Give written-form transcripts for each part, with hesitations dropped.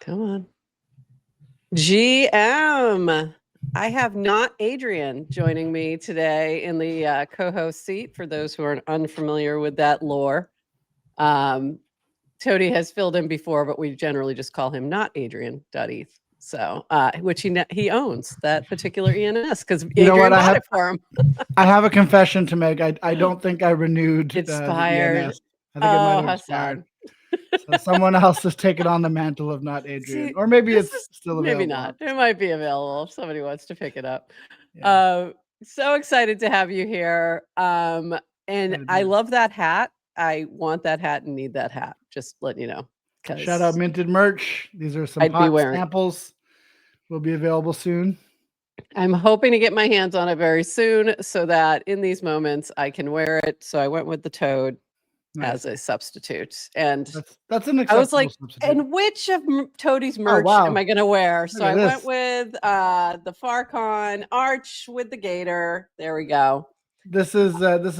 Come on. GM. I have not Adrienne joining me today in the co-host seat. For those who are unfamiliar with that lore, Toady has filled in before, but we generally just call him not Adrienne.eth. So, which he owns that particular ENS because Adrienne bought it for him. I have a confession to make. I don't think I renewed the ENS. I think it might have expired. So someone else has taken on the mantle of not Adrienne, or maybe it's still available. Maybe not. It might be available if somebody wants to pick it up. Yeah. So excited to have you here. And I love that hat. I want that hat and need that hat. Just letting you know. Shout out Minted merch. These are some hot samples. Will be available soon. I'm hoping to get my hands on it very soon so that in these moments I can wear it. So I went with the Toad. Nice. As a substitute, and that's an acceptable I was like, substitute. and which of Toady's merch am I going to wear? So I went with the Farcon Arch with the Gator. There we go. This is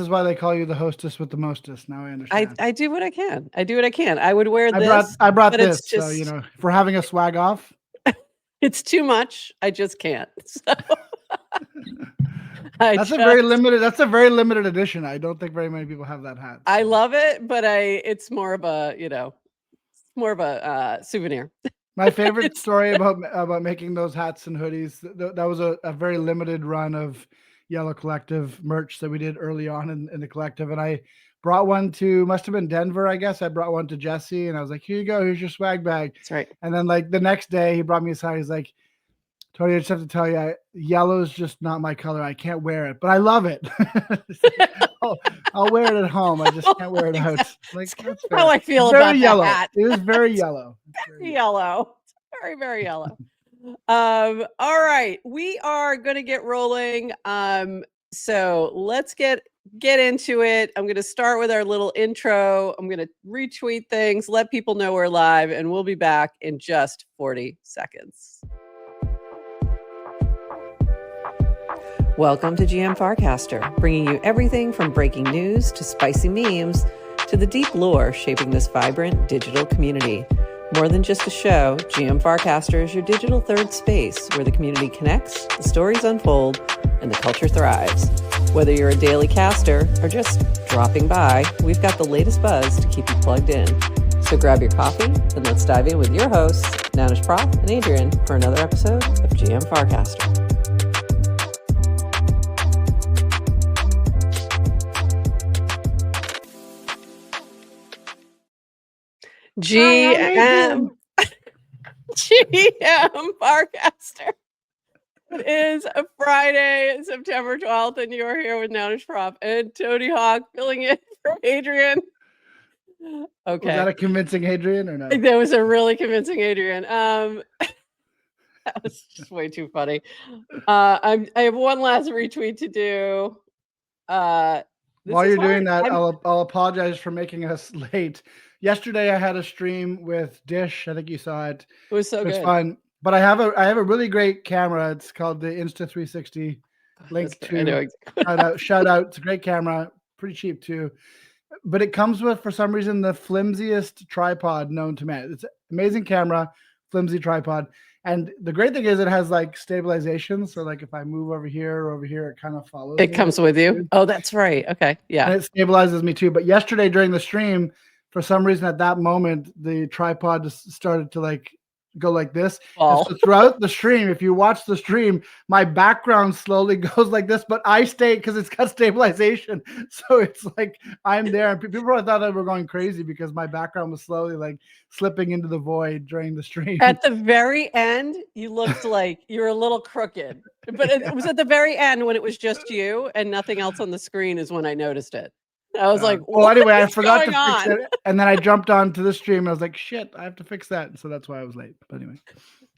why they call you the hostess with the mostest. Now I understand. I do what I can. I do what I can. I would wear this. I brought this. So if we're having a swag off, it's too much. I just can't. So. That's a very limited edition. I don't think very many people have that hat. I love it, but it's more of a, souvenir. My favorite story about making those hats and hoodies, that was a very limited run of Yellow Collective merch that we did early on in the collective. And I brought one must have been Denver, I guess. I brought one to Jesse and I was like, here you go, here's your swag bag. That's right. And then like the next day he brought me aside. He's like, Toady, I just have to tell you, yellow is just not my color. I can't wear it, but I love it. I'll wear it at home. I just can't wear it out. Like, that's how I feel about yellow. That hat. It is very yellow. Very yellow. Very, very yellow. All right. We are going to get rolling. So let's get into it. I'm going to start with our little intro. I'm going to retweet things, let people know we're live, and we'll be back in just 40 seconds. Welcome to GM Farcaster, bringing you everything from breaking news to spicy memes to the deep lore shaping this vibrant digital community. More than just a show, GM Farcaster is your digital third space where the community connects, the stories unfold, and the culture thrives. Whether you're a daily caster or just dropping by, we've got the latest buzz to keep you plugged in. So grab your coffee and let's dive in with your hosts, Nounish, Prof, and Adrienne for another episode of GM Farcaster. GM Farcaster. It is a Friday, September 12th, and you are here with Nounish, Prof, and Toady Hawk filling in for Adrienne. Okay. Was that a convincing Adrienne or not? That was a really convincing Adrienne. That was just way too funny. I have one last retweet to do. While you're doing that, I'll apologize for making us late. Yesterday I had a stream with Dish. I think you saw it. It was so good. It's fun. But I have a really great camera. It's called the Insta360. Link to shout out. It's a great camera, pretty cheap too. But it comes with, for some reason, the flimsiest tripod known to man. It's an amazing camera, flimsy tripod. And the great thing is it has like stabilization. So like if I move over here or over here, it kind of follows. It comes with you. Oh, that's right. Okay. Yeah. And it stabilizes me too. But yesterday during the stream, for some reason at that moment, the tripod just started to like go like this. So throughout the stream, if you watch the stream, my background slowly goes like this, but I stay because it's got stabilization. So it's like I'm there, and people probably thought I were going crazy because my background was slowly like slipping into the void during the stream. At the very end, you looked like you were a little crooked, but it was at the very end when it was just you and nothing else on the screen is when I noticed it. I was like, well, anyway, I forgot to fix it. And then I jumped onto the stream and I was like, shit, I have to fix that. So that's why I was late. But anyway.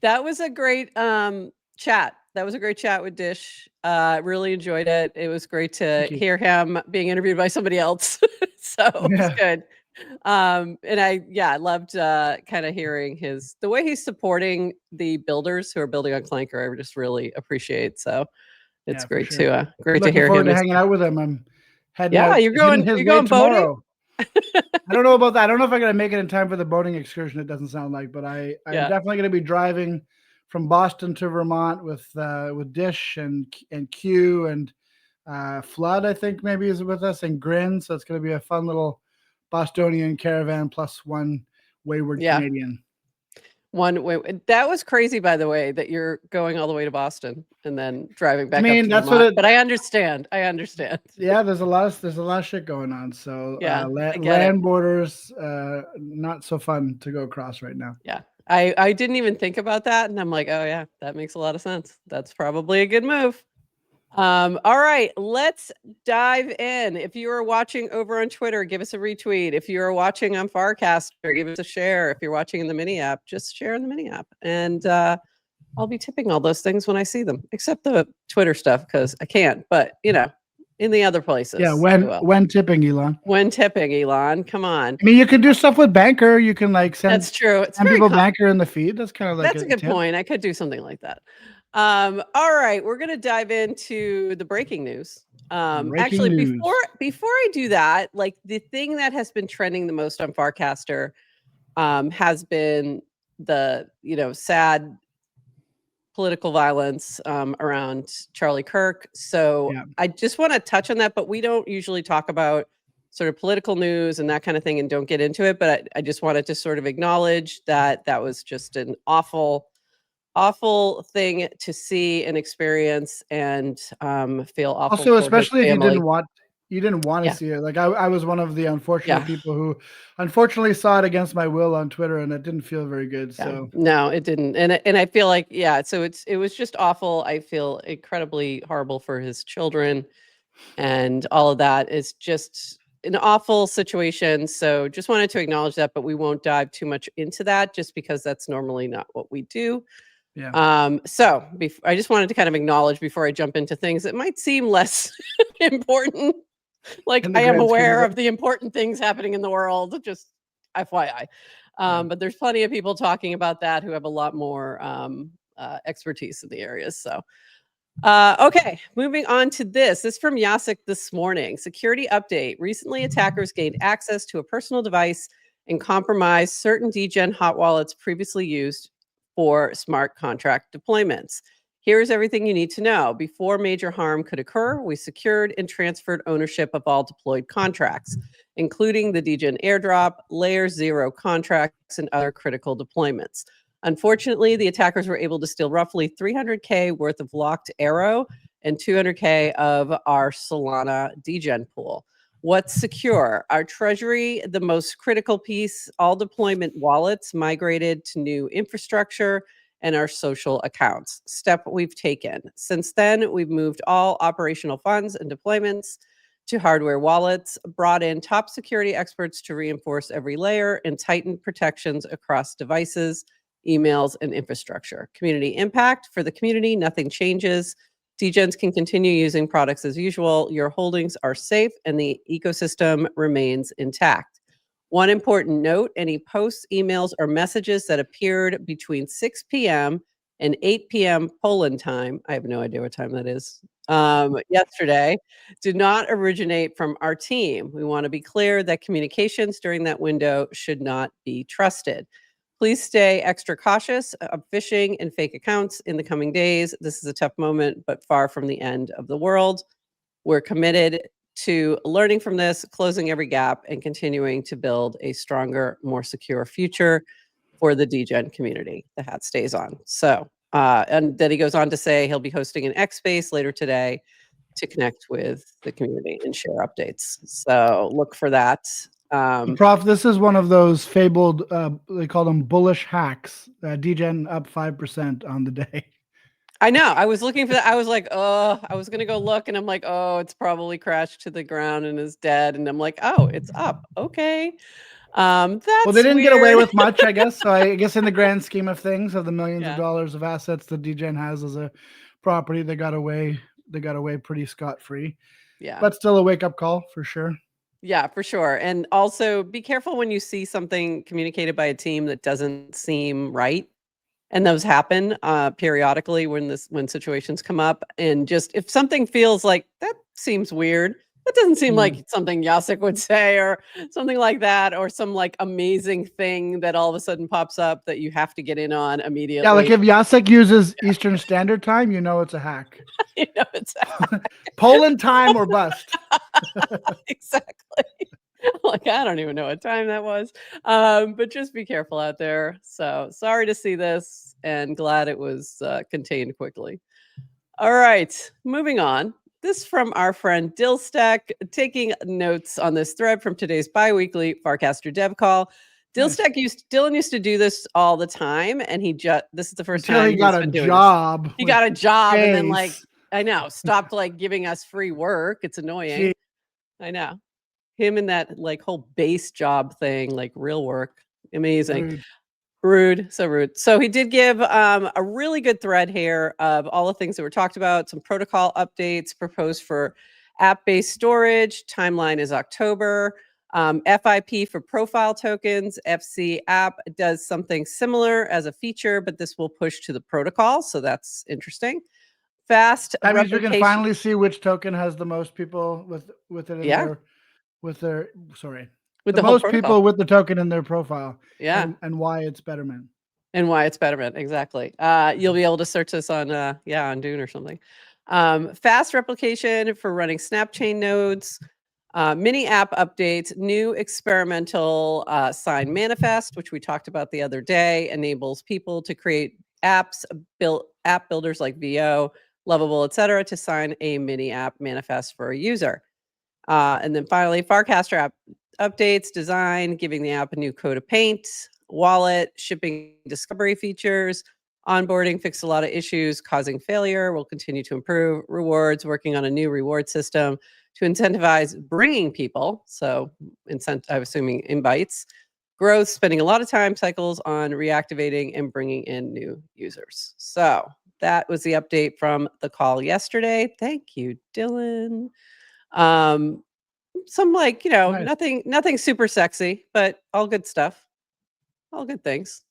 That was a great chat. That was a great chat with Dish. Really enjoyed it. It was great to hear him being interviewed by somebody else. So it was good. And I loved kind of hearing the way he's supporting the builders who are building on Clanker. I just really appreciate. So it's great to hear him. Hanging out with him. I'm you're going boating. I don't know about that. I don't know if I'm going to make it in time for the boating excursion. It doesn't sound like, but I'm definitely going to be driving from Boston to Vermont with Dish and Q and Flood, I think maybe is with us, and Grin. So it's going to be a fun little Bostonian caravan plus one wayward Canadian. One way. That was crazy, by the way, that you're going all the way to Boston and then driving back. I mean, up to that's Vermont. what. But I understand. Yeah, there's a lot of shit going on. So land borders, not so fun to go across right now. Yeah, I didn't even think about that, and I'm like, oh yeah, that makes a lot of sense. That's probably a good move. All right, let's dive in. If you are watching over on Twitter, give us a retweet. If you are watching on Farcaster, give us a share. If you're watching in the mini app, just share in the mini app. And I'll be tipping all those things when I see them, except the Twitter stuff because I can't. But in the other places. Yeah, when tipping, Elon. When tipping, Elon, come on. I mean, you can do stuff with Banker. You can like send. That's true. Send people Banker in the feed. That's kind of like that's a good point. I could do something like that. All right, we're going to dive into the breaking news. Actually, news. before I do that, like the thing that has been trending the most on Farcaster has been the sad political violence around Charlie Kirk. So I just want to touch on that, but we don't usually talk about sort of political news and that kind of thing and don't get into it. But I just wanted to sort of acknowledge that was just an awful thing to see and experience and feel awful. Also, especially if you didn't want to see it. Like I was one of the unfortunate people who unfortunately saw it against my will on Twitter, and it didn't feel very good. So no, it didn't. And I feel like, so it was just awful. I feel incredibly horrible for his children and all of that. Is just an awful situation. So just wanted to acknowledge that, but we won't dive too much into that just because that's normally not what we do. So I just wanted to kind of acknowledge before I jump into things that might seem less important. Like I am aware of the important things happening in the world, just FYI. But there's plenty of people talking about that who have a lot more expertise in the areas. So, okay, moving on to this. This is from Yasik this morning. Security update. Recently, attackers gained access to a personal device and compromised certain Degen hot wallets previously used for smart contract deployments. Here's everything you need to know. Before major harm could occur, we secured and transferred ownership of all deployed contracts, including the Degen airdrop, layer 0 contracts, and other critical deployments. Unfortunately, the attackers were able to steal roughly $300K worth of locked Arrow and $200K of our Solana Degen pool. What's secure? Our treasury, the most critical piece, all deployment wallets migrated to new infrastructure, and our social accounts. Step we've taken. Since then, we've moved all operational funds and deployments to hardware wallets, brought in top security experts to reinforce every layer, and tightened protections across devices, emails, and infrastructure. Community impact. For the community, nothing changes. Degens can continue using products as usual. Your holdings are safe and the ecosystem remains intact. One important note, any posts, emails, or messages that appeared between 6 p.m. and 8 p.m. Poland time, I have no idea what time that is, yesterday, did not originate from our team. We want to be clear that communications during that window should not be trusted. Please stay extra cautious of phishing and fake accounts in the coming days. This is a tough moment, but far from the end of the world. We're committed to learning from this, closing every gap, and continuing to build a stronger, more secure future for the Degen community. The hat stays on. So, and then he goes on to say he'll be hosting an X Space later today to connect with the community and share updates. So look for that. Prof, this is one of those fabled, they call them bullish hacks. Degen up 5% on the day. I know. I was looking for that. I was like, oh, I was going to go look and I'm like, oh, it's probably crashed to the ground and is dead. And I'm like, oh, it's up. Okay. That's well, they didn't weird. get away with much, I guess. So I guess in the grand scheme of things, of the millions of dollars of assets that Degen has as a property, they got away pretty scot-free. Yeah. But still a wake-up call for sure. Yeah, for sure. And also be careful when you see something communicated by a team that doesn't seem right. And those happen periodically when situations come up. And just if something feels like that seems weird, That doesn't seem like something Jacek would say, or something like that, or some like amazing thing that all of a sudden pops up that you have to get in on immediately. Yeah, like if Jacek uses Eastern Standard Time, you know it's a hack. You know it's a hack. Poland time or bust. Exactly. Like, I don't even know what time that was. But just be careful out there. So sorry to see this, and glad it was contained quickly. All right, moving on. This from our friend Dillstack, taking notes on this thread from today's bi-weekly Farcaster Dev call. Dillstack Dylan used to do this all the time, and this is the first time he got a job. He got a job, and then like, I know, stopped like giving us free work. It's annoying. I know. Him and that like whole base job thing, like real work. Amazing. Rude, so rude. So he did give a really good thread here of all the things that were talked about, some protocol updates proposed for app-based storage. Timeline is October. FIP for profile tokens. FC app does something similar as a feature, but this will push to the protocol, so that's interesting. Fast that means you can finally see which token has the most people with it in their with the most people with the token in their profile. Yeah. And why it's Betterment. And why it's Betterment, exactly. You'll be able to search this on on Dune or something. Fast replication for running snap chain nodes. Mini app updates, new experimental sign manifest, which we talked about the other day, enables people to create apps, app builders like VO, Lovable, etc., to sign a mini app manifest for a user. And then finally, Farcaster app updates, design, giving the app a new coat of paint, wallet, shipping discovery features, onboarding fixed a lot of issues causing failure, will continue to improve, rewards, working on a new reward system to incentivize bringing people, so I'm assuming invites, growth, spending a lot of time cycles on reactivating and bringing in new users. So that was the update from the call yesterday. Thank you, Dylan. Some like, nothing super sexy, but all good stuff. All good things.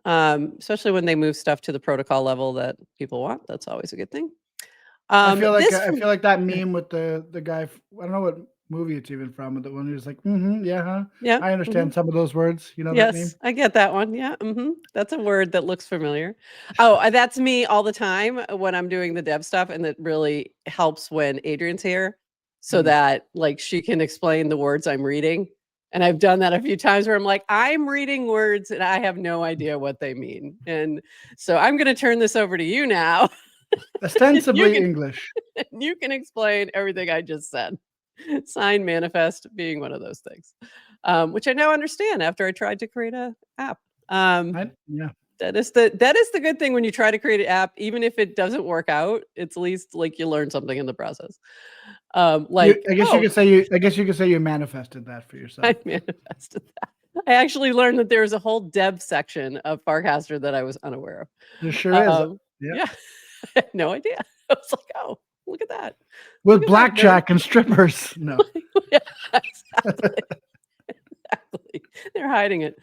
Especially when they move stuff to the protocol level that people want. That's always a good thing. I feel like that meme with the guy. I don't know what movie it's even from. The one who's like, yeah, I understand some of those words. You know that meme? I get that one. Yeah, that's a word that looks familiar. Oh, that's me all the time when I'm doing the dev stuff, and it really helps when Adrienne's here, so that like she can explain the words I'm reading. And I've done that a few times where I'm like, I'm reading words and I have no idea what they mean. And so I'm going to turn this over to you now. Ostensibly English. You can explain everything I just said. Sign manifest being one of those things, which I now understand after I tried to create an app. That is the good thing when you try to create an app, even if it doesn't work out, it's at least like you learn something in the process. I guess you could say you manifested that for yourself. I manifested that. I actually learned that there's a whole dev section of Farcaster that I was unaware of. There sure is. Yeah. I had no idea. I was like, oh, look at that. With blackjack and strippers. No. Yeah, exactly. Exactly. They're hiding it.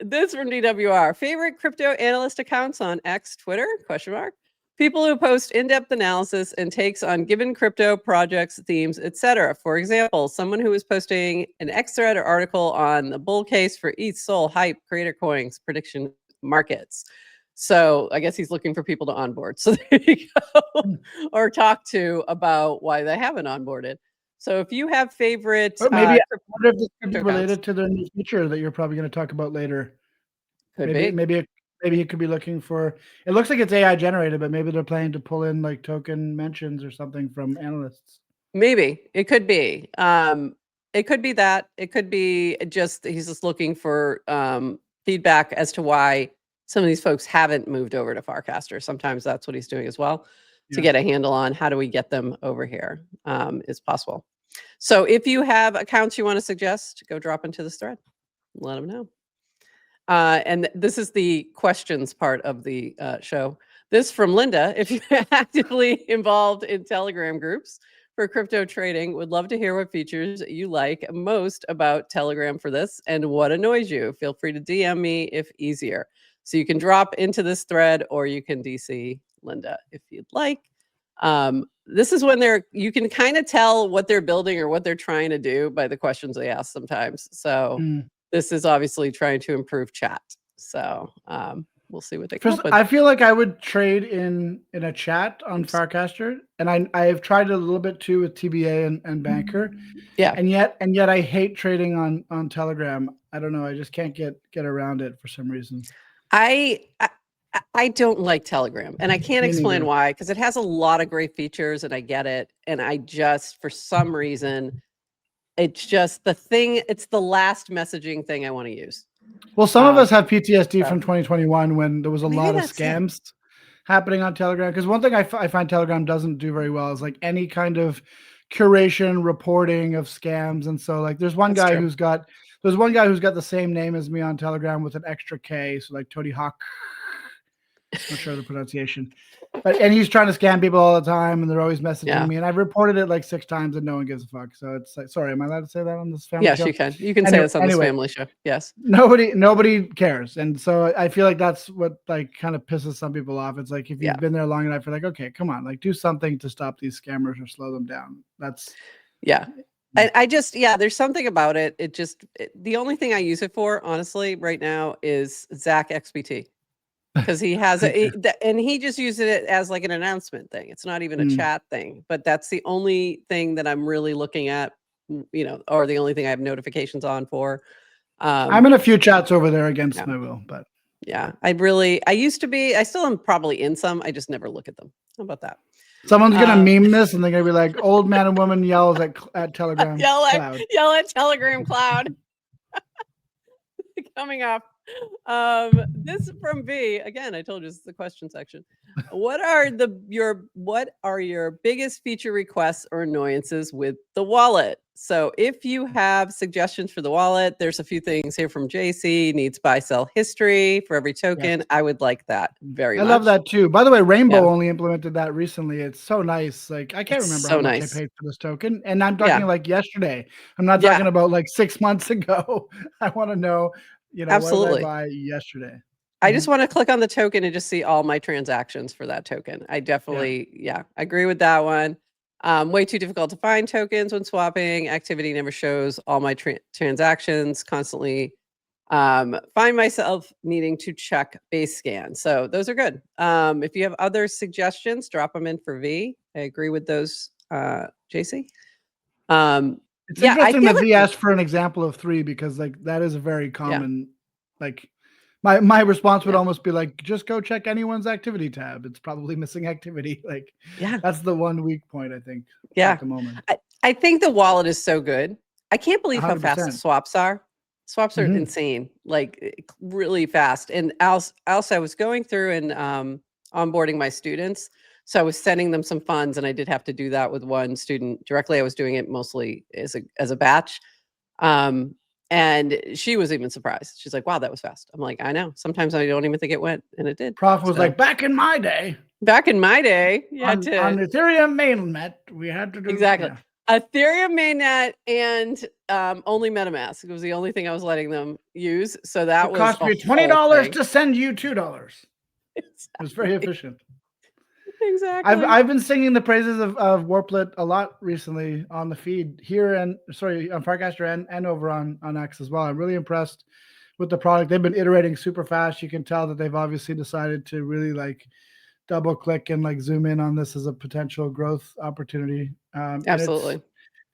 This from DWR. Favorite crypto analyst accounts on X, Twitter? ? People who post in-depth analysis and takes on given crypto projects, themes, etc. For example, someone who is posting an X thread or article on the bull case for ETH, Sol, Hype, Creator Coins, prediction markets. So I guess he's looking for people to onboard. So there you go. Or talk to about why they haven't onboarded. So if you have favorite, maybe what if this could be related to the new feature that you're probably going to talk about later. Maybe he could be looking for. It looks like it's AI generated, but maybe they're planning to pull in like token mentions or something from analysts. Maybe it could be. It could be that. It could be he's just looking for feedback as to why some of these folks haven't moved over to Farcaster. Sometimes that's what he's doing as well, to get a handle on how do we get them over here is possible. So if you have accounts you want to suggest, go drop into this thread. Let them know. And this is the questions part of the show. This from Linda. If you're actively involved in Telegram groups for crypto trading, would love to hear what features you like most about Telegram for this and what annoys you. Feel free to DM me if easier. So you can drop into this thread or you can DC Linda if you'd like. This is when you can kind of tell what they're building or what they're trying to do by the questions they ask sometimes. So this is obviously trying to improve chat. So we'll see what they come up with. I feel like I would trade in a chat on Farcaster, and I have tried it a little bit too with TBA and Banker. Yeah. And yet I hate trading on Telegram. I don't know. I just can't get around it for some reason. I don't like Telegram, and I can't explain why, because it has a lot of great features and I get it. And I just, for some reason, it's just it's the last messaging thing I want to use. Well, some of us have PTSD from 2021 when there was a lot of scams happening on Telegram. Because one thing I find Telegram doesn't do very well is like any kind of curation, reporting of scams. And so like there's one guy who's got the same name as me on Telegram with an extra K. So like Toady Hawk. Not sure the pronunciation, and he's trying to scam people all the time, and they're always messaging me. And I've reported it like 6 times, and no one gives a fuck. So it's like, sorry, am I allowed to say that on this family show? Yes, you can. You can say this on this family show. Yes. Nobody cares, and so I feel like that's what like kind of pisses some people off. It's like if you've been there long enough, you're like, okay, come on, like do something to stop these scammers or slow them down. That's I just there's something about it. The only thing I use it for, honestly, right now is Zach XBT. Because he has and he just uses it as like an announcement thing. It's not even a chat thing, but that's the only thing that I'm really looking at, or the only thing I have notifications on for. I'm in a few chats over there against my will, but I used to be. I still am probably in some. I just never look at them. How about that? Someone's gonna meme this, and they're gonna be like, "Old man and woman yells at Telegram yell cloud." At Telegram cloud. Coming up. This from V again. I told you this is the question section. What are your biggest feature requests or annoyances with the wallet? So if you have suggestions for the wallet, there's a few things here from JC. Needs buy sell history for every token. Yes. I would like that very much. I love that too. By the way, Rainbow only implemented that recently. It's so nice. Like I can't remember how much I paid for this token, and I'm talking like yesterday. I'm not talking about like 6 months ago. I want to know. Absolutely. What did I buy yesterday? I just want to click on the token and just see all my transactions for that token. I definitely, I agree with that one. Way too difficult to find tokens when swapping. Activity never shows all my transactions. Constantly find myself needing to check base scan. So those are good. If you have other suggestions, drop them in for V. I agree with those, JC. It's interesting that V asked for an example of 3 because like that is a very common like my response would almost be like, just go check anyone's activity tab. It's probably missing activity. Like that's the one weak point I think at the moment. I think the wallet is so good. I can't believe 100%. How fast the swaps are. Swaps are insane, like really fast. And also I was going through and onboarding my students. So I was sending them some funds, and I did have to do that with one student directly. I was doing it mostly as a batch. And she was even surprised. She's like, wow, that was fast. I'm like, I know. Sometimes I don't even think it went, and it did. Prof was like, back in my day. Back in my day, you had to. On Ethereum mainnet, we had to do. Exactly. Ethereum mainnet and only MetaMask. It was the only thing I was letting them use. So that cost me $20 to send you $2. It was very efficient. Exactly. I've been singing the praises of Warplet a lot recently on the feed here on Farcaster and over on X as well. I'm really impressed with the product. They've been iterating super fast. You can tell that they've obviously decided to really like double click and like zoom in on this as a potential growth opportunity. Absolutely.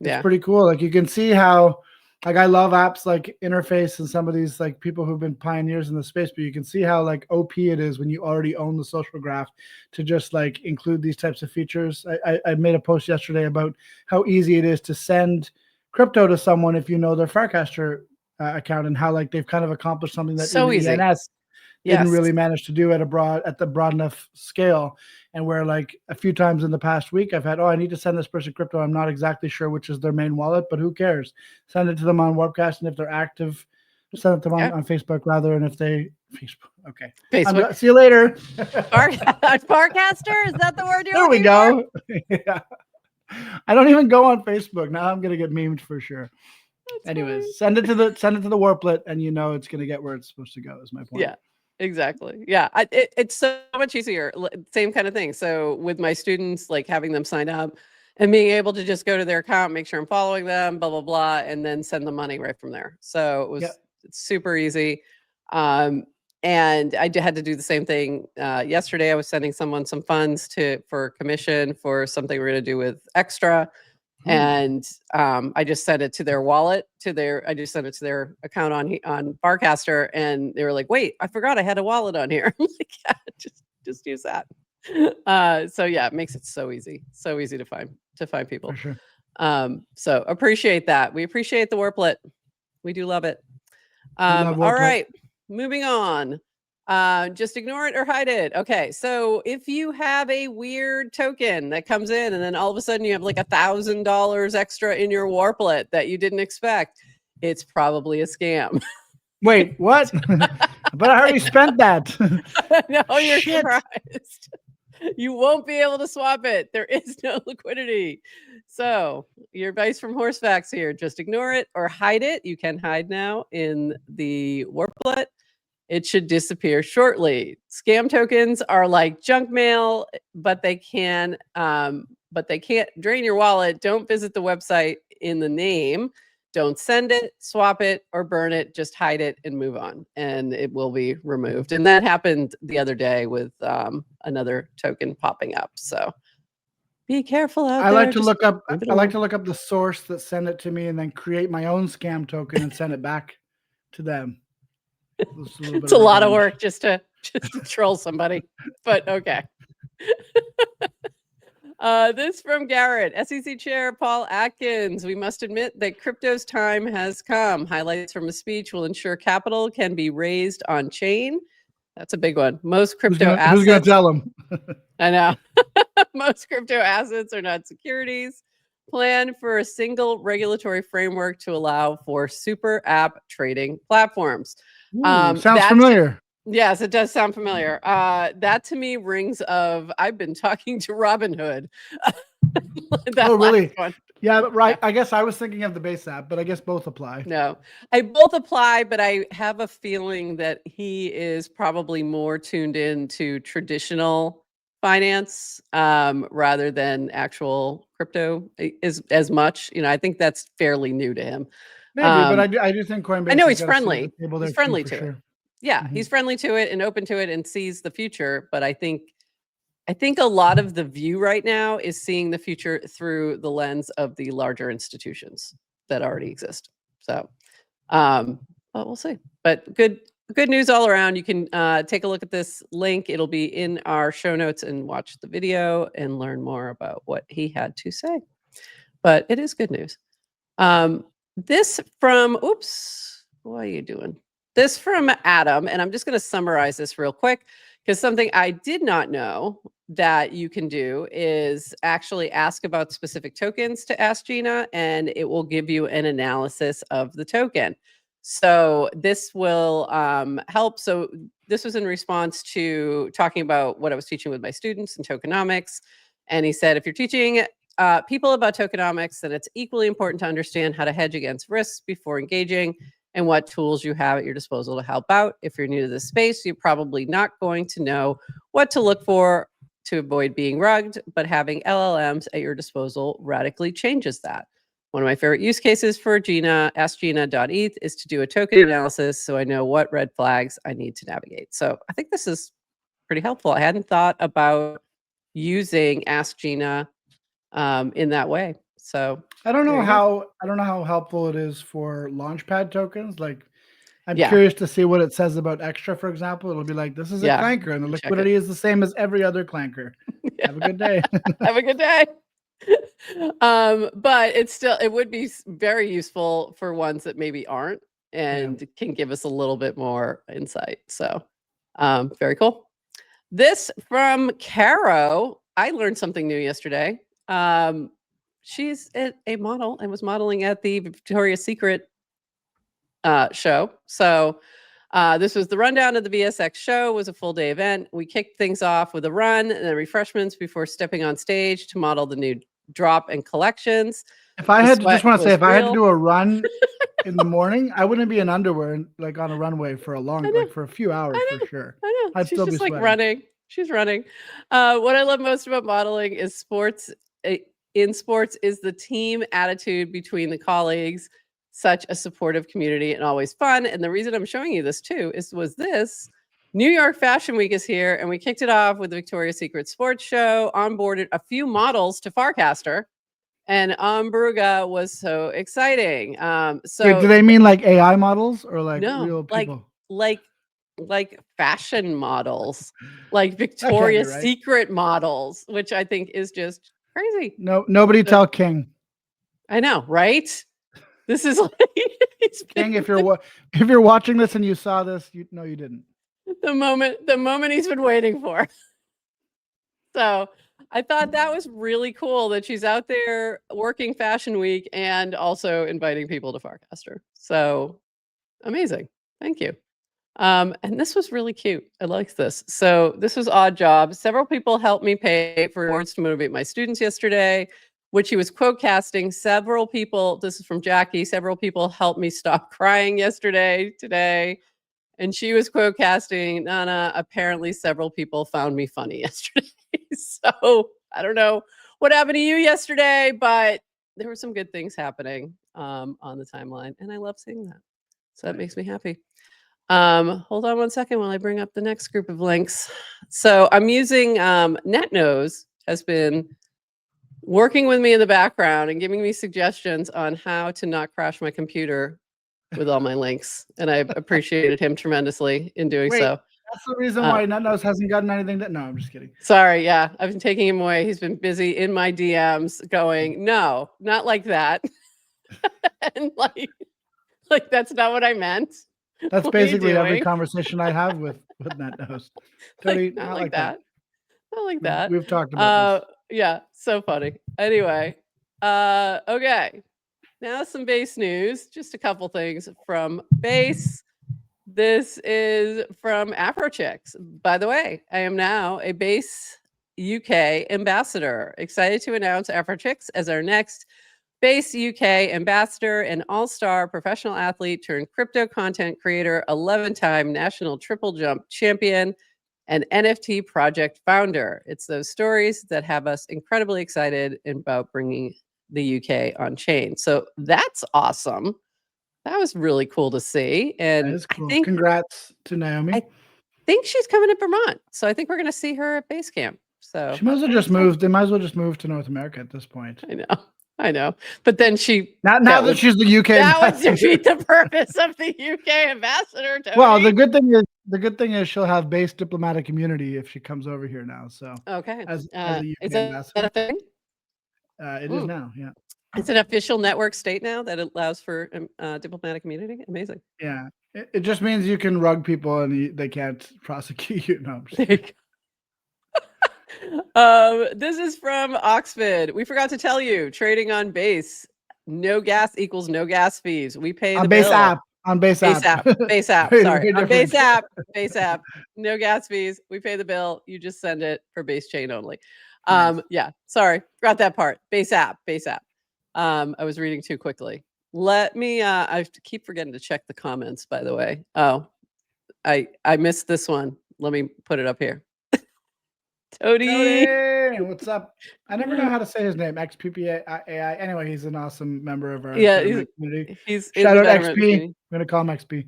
It's pretty cool. Like you can see how like I love apps like Interface and some of these like people who've been pioneers in the space, but you can see how like OP it is when you already own the social graph to just like include these types of features. I made a post yesterday about how easy it is to send crypto to someone if you know their Farcaster account, and how like they've kind of accomplished something that so easy. ENS didn't really manage to do at the broad enough scale. And where like a few times in the past week, I've had, I need to send this person crypto. I'm not exactly sure which is their main wallet, but who cares? Send it to them on Warpcast, and if they're active, send it to them on Facebook rather. And if they okay, Facebook. See you later. Farcaster, is that the word you're There we go. I don't even go on Facebook now. I'm gonna get memed for sure. Anyways, send it to the Warplet, and it's gonna get where it's supposed to go. Is my point. Yeah. Exactly. Yeah. It's so much easier. Same kind of thing. So with my students, like having them sign up and being able to just go to their account, make sure I'm following them, blah, blah, blah, and then send the money right from there. So it was it's super easy. And I had to do the same thing yesterday. I was sending someone some funds for commission for something we're going to do with Extra. And I just sent it to their wallet, I just sent it to their account on Farcaster, and they were like, "Wait, I forgot I had a wallet on here." I'm like, "Yeah, just use that." So yeah, it makes it so easy to find people. For sure. So appreciate that. We appreciate the warplet. We do love it. All right, moving on. Just ignore it or hide it. Okay, so if you have a weird token that comes in and then all of a sudden you have like $1,000 extra in your warplet that you didn't expect, it's probably a scam. Wait, what? But I already spent that. No, you're surprised. You won't be able to swap it. There is no liquidity. So your advice from Horsefacts here, just ignore it or hide it. You can hide now in the warplet. It should disappear shortly. Scam tokens are like junk mail, but they can't drain your wallet. Don't visit the website in the name. Don't send it, swap it, or burn it. Just hide it and move on, and it will be removed. And that happened the other day with another token popping up. So be careful out there. I like to look up the source that sent it to me, and then create my own scam token and send it back to them. It's a lot of work just to troll somebody, but okay. This from Garrett, SEC Chair Paul Atkins. We must admit that crypto's time has come. Highlights from a speech will ensure capital can be raised on chain. That's a big one. Most crypto assets. Who's going to tell them? I know. Most crypto assets are not securities. Plan for a single regulatory framework to allow for super app trading platforms. Sounds familiar. Yes, it does sound familiar. That to me rings of I've been talking to Robinhood. Oh, really? Yeah, right. I guess I was thinking of the base app, but I guess both apply. No, both apply, but I have a feeling that he is probably more tuned in to traditional finance rather than actual crypto as much. I think that's fairly new to him. Maybe, but I do think Coinbase. I know he's friendly. He's friendly to it. Yeah, Mm-hmm. He's friendly to it and open to it and sees the future. But I think a lot of the view right now is seeing the future through the lens of the larger institutions that already exist. So, but we'll see. But good news all around. You can take a look at this link. It'll be in our show notes and watch the video and learn more about what he had to say. But it is good news. This from, what are you doing? This from Adam, and I'm just going to summarize this real quick because something I did not know that you can do is actually ask about specific tokens to askgina, and it will give you an analysis of the token. So this will help. So this was in response to talking about what I was teaching with my students in tokenomics. And he said, if you're teaching people about tokenomics, then it's equally important to understand how to hedge against risks before engaging and what tools you have at your disposal to help out. If you're new to this space, you're probably not going to know what to look for to avoid being rugged, but having LLMs at your disposal radically changes that. One of my favorite use cases for askgina.eth is to do a token analysis so I know what red flags I need to navigate. So I think this is pretty helpful. I hadn't thought about using askgina in that way. So I don't know how helpful it is for launchpad tokens. Like, I'm curious to see what it says about Extra, for example. It'll be like, this is a Clanker, and the liquidity is the same as every other Clanker. Have a good day. Have a good day. But it would be very useful for ones that maybe aren't and can give us a little bit more insight. So very cool. This from Caro. I learned something new yesterday. She's a model and was modeling at the Victoria's Secret show. So this was the rundown of the VSX show. It was a full day event. We kicked things off with a run and then refreshments before stepping on stage to model the new drop and collections. If I had to, just want to say, if I had to do a run in the morning, I wouldn't be in underwear like on a runway for for a few hours for sure. I know. I'd She's still just be like sweating. running. She's running. What I love most about modeling is sports. In sports is the team attitude between the colleagues, such a supportive community and always fun. And the reason I'm showing you this too was this. New York Fashion Week is here, and we kicked it off with the Victoria's Secret Sports Show, onboarded a few models to Farcaster, and Ambruga was so exciting. So wait, do they mean like AI models or like real people? Like fashion models, like Victoria's Secret models, which I think is just crazy. Nobody tell King. I know, right? This is like King. If you're watching this and you saw this, you didn't. The moment he's been waiting for. So I thought that was really cool that she's out there working Fashion Week and also inviting people to Farcaster. So amazing. Thank you. And this was really cute. I like this. So this was Odd Job. Several people helped me pay for awards to motivate my students yesterday, which he was quote casting. Several people, this is from Jackie, several people helped me stop crying today. And she was quote casting, Nana, apparently several people found me funny yesterday. So I don't know what happened to you yesterday, but there were some good things happening on the timeline. And I love seeing that. So that makes me happy. Hold on one second while I bring up the next group of links. So I'm using NetNose has been working with me in the background and giving me suggestions on how to not crash my computer with all my links. And I appreciated him tremendously in doing so. That's the reason why NetNose hasn't gotten anything no, I'm just kidding. Sorry, yeah. I've been taking him away. He's been busy in my DMs going, no, not like that. And like that's not what I meant. That's basically every conversation I have with NetNose. Toady, not like that. Not like that. We've talked about this. Yeah, so funny. Anyway, okay. Now some base news. Just a couple things from base. This is from AfroChicks. By the way, I am now a base UK ambassador. Excited to announce AfroChicks as our next base UK ambassador, an all-star professional athlete turned crypto content creator, 11-time national triple jump champion, and NFT project founder. It's those stories that have us incredibly excited about bringing the UK on chain. So that's awesome. That was really cool to see. And that is cool. Congrats to Naomi. I think she's coming to Vermont. So I think we're going to see her at base camp. So she might as well just move. They might as well just move to North America at this point. I know. But then she now that she's the UK that ambassador. would defeat the purpose of the UK ambassador. Toady. Well, the good thing is she'll have base diplomatic immunity if she comes over here now. So okay, as a UK ambassador. Is that a thing? It is now, yeah. It's an official network state now that allows for diplomatic immunity. Amazing. Yeah, it just means you can rug people and they can't prosecute you. No, this is from Oxford. We forgot to tell you, trading on base, no gas equals no gas fees. We pay the base bill. app. On base app. Sorry, on base app. No gas fees. We pay the bill. You just send it for base chain only. Nice. Yeah, sorry, forgot that part. Base app. I was reading too quickly. Let me. I keep forgetting to check the comments. By the way, I missed this one. Let me put it up here. Toady, what's up? I never know how to say his name. XPPAI. Anyway, he's an awesome member of our community. He's shout out XP. I'm gonna call him XP.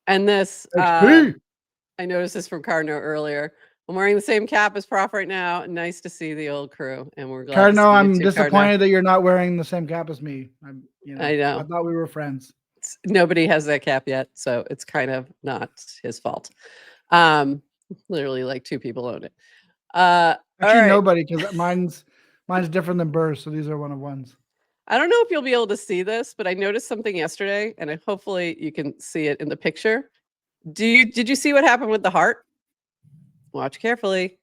And this XP. I noticed this from Cardno earlier. I'm wearing the same cap as Prof right now. Nice to see the old crew, and we're glad. Cardno, I'm disappointed that you're not wearing the same cap as me. I know. I thought we were friends. Nobody has that cap yet, so it's kind of not his fault. Literally, like 2 people own it. Actually, nobody, because mine's different than Burr's, so these are one of ones. I don't know if you'll be able to see this, but I noticed something yesterday, and hopefully you can see it in the picture. Did you see what happened with the heart? Watch carefully.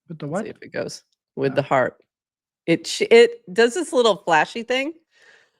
With the what? See if it goes with the heart. It does this little flashy thing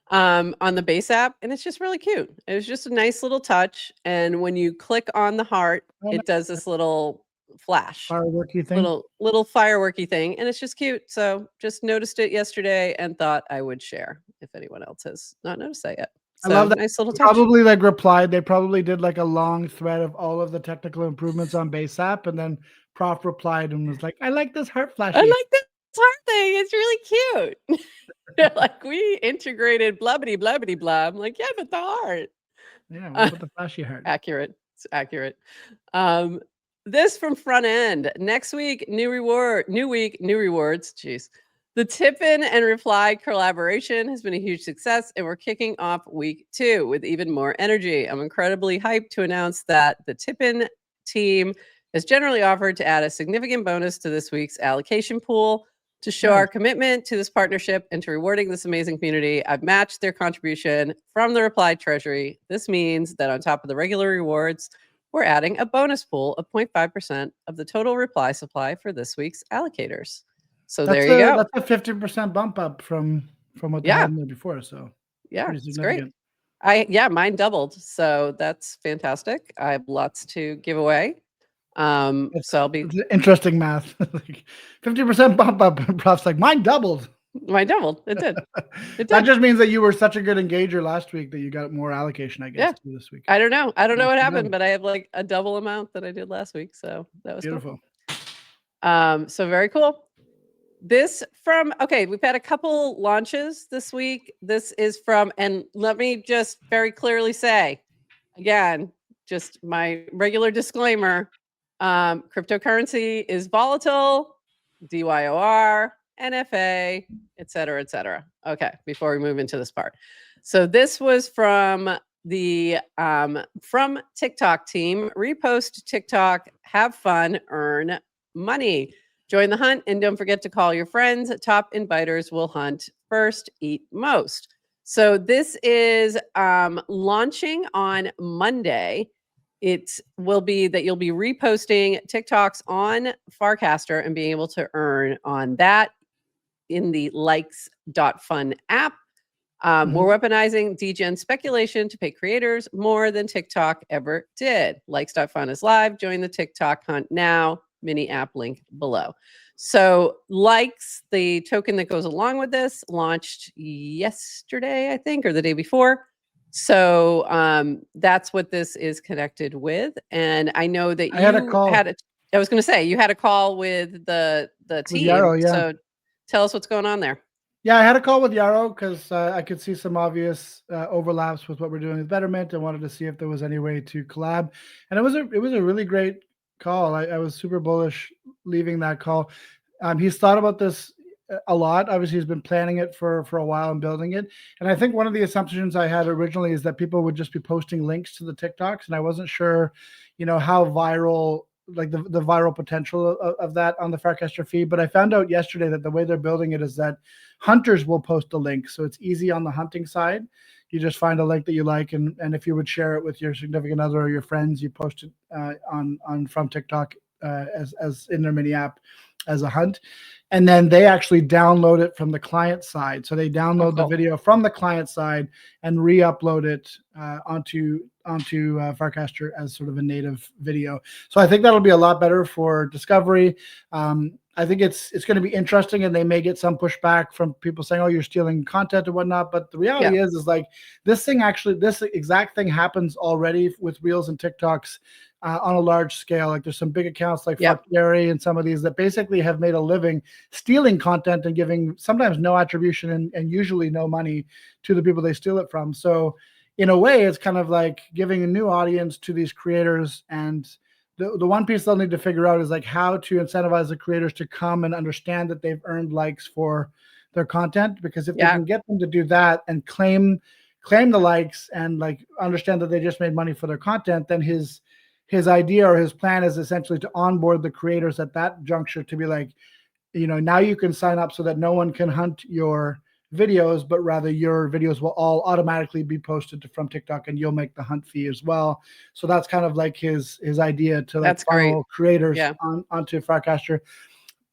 on the base app, and it's just really cute. It was just a nice little touch, and when you click on the heart, it does this little flash. Fireworky thing. Little fireworky thing, and it's just cute. So just noticed it yesterday and thought I would share if anyone else has not noticed that yet. So, I love that. Nice little touch. Probably like replied. They probably did like a long thread of all of the technical improvements on base app, and then Prof replied and was like, "I like this heart flashy. I like this heart thing. It's really cute." They're like, we integrated blubbity blubbity blah. I'm like, yeah, but the heart. Yeah, we'll put the flashy heart. Accurate. It's accurate. This from front end. Next week, new week, new rewards. Jeez. The Tipn and reply collaboration has been a huge success, and we're kicking off week 2 with even more energy. I'm incredibly hyped to announce that the Tipn team has generally offered to add a significant bonus to this week's allocation pool to show our commitment to this partnership and to rewarding this amazing community. I've matched their contribution from the reply treasury. This means that on top of the regular rewards, we're adding a bonus pool of 0.5% of the total reply supply for this week's allocators. So there you go. That's a 50% bump up from what they had in there before. So yeah, it's great. Mine doubled. So that's fantastic. I have lots to give away. So I'll be interesting math. 50% bump up. Prof's like, mine doubled. Mine doubled. It did. That just means that you were such a good engager last week that you got more allocation, I guess, this week. I don't know what happened, but I have like a double amount that I did last week. So that was beautiful. Cool. So very cool. This from, we've had a couple launches this week. This is from, and let me just very clearly say, again, just my regular disclaimer, cryptocurrency is volatile, DYOR, NFA, et cetera, Okay, before we move into this part. So this was from the from TikTok team, repost TikTok, have fun, earn money. Join the hunt and don't forget to call your friends. Top inviters will hunt first, eat most. So this is launching on Monday. It will be that you'll be reposting TikToks on Farcaster and being able to earn on that in the likes.fun app. We're weaponizing Degen speculation to pay creators more than TikTok ever did. Likes.fun is live. Join the TikTok hunt now. Mini app link below. So Likes, the token that goes along with this, launched yesterday, I think, or the day before. So that's what this is connected with. And I know that you had I was going to say you had a call with the team. Yarrow, yeah. So tell us what's going on there. Yeah, I had a call with Yarrow because I could see some obvious overlaps with what we're doing with Betterment and wanted to see if there was any way to collab. And it was a really great call. I was super bullish leaving that call. He's thought about this a lot. Obviously, he's been planning it for a while and building it. And I think one of the assumptions I had originally is that people would just be posting links to the TikToks, and I wasn't sure, how viral, like the viral potential of that on the Farcaster feed. But I found out yesterday that the way they're building it is that hunters will post a link, so it's easy on the hunting side. You just find a link that you like, and if you would share it with your significant other or your friends, you post it from TikTok as in their mini app as a hunt, and then they actually download it from the client side. So they download the video from the client side and re-upload it onto Farcaster as sort of a native video. So I think that'll be a lot better for discovery. I think it's going to be interesting, and they may get some pushback from people saying, "Oh, you're stealing content and whatnot." But the reality is like this exact thing happens already with Reels and TikToks on a large scale. Like there's some big accounts like Farcaster and some of these that basically have made a living stealing content and giving sometimes no attribution and usually no money to the people they steal it from. So in a way, it's kind of like giving a new audience to these creators. And the one piece they'll need to figure out is like how to incentivize the creators to come and understand that they've earned likes for their content. Because if they can get them to do that and claim the likes and like understand that they just made money for their content, then his idea or his plan is essentially to onboard the creators at that juncture to be like, now you can sign up so that no one can hunt your videos, but rather your videos will all automatically be posted from TikTok and you'll make the hunt fee as well. So that's kind of like his idea to like follow creators onto Farcaster.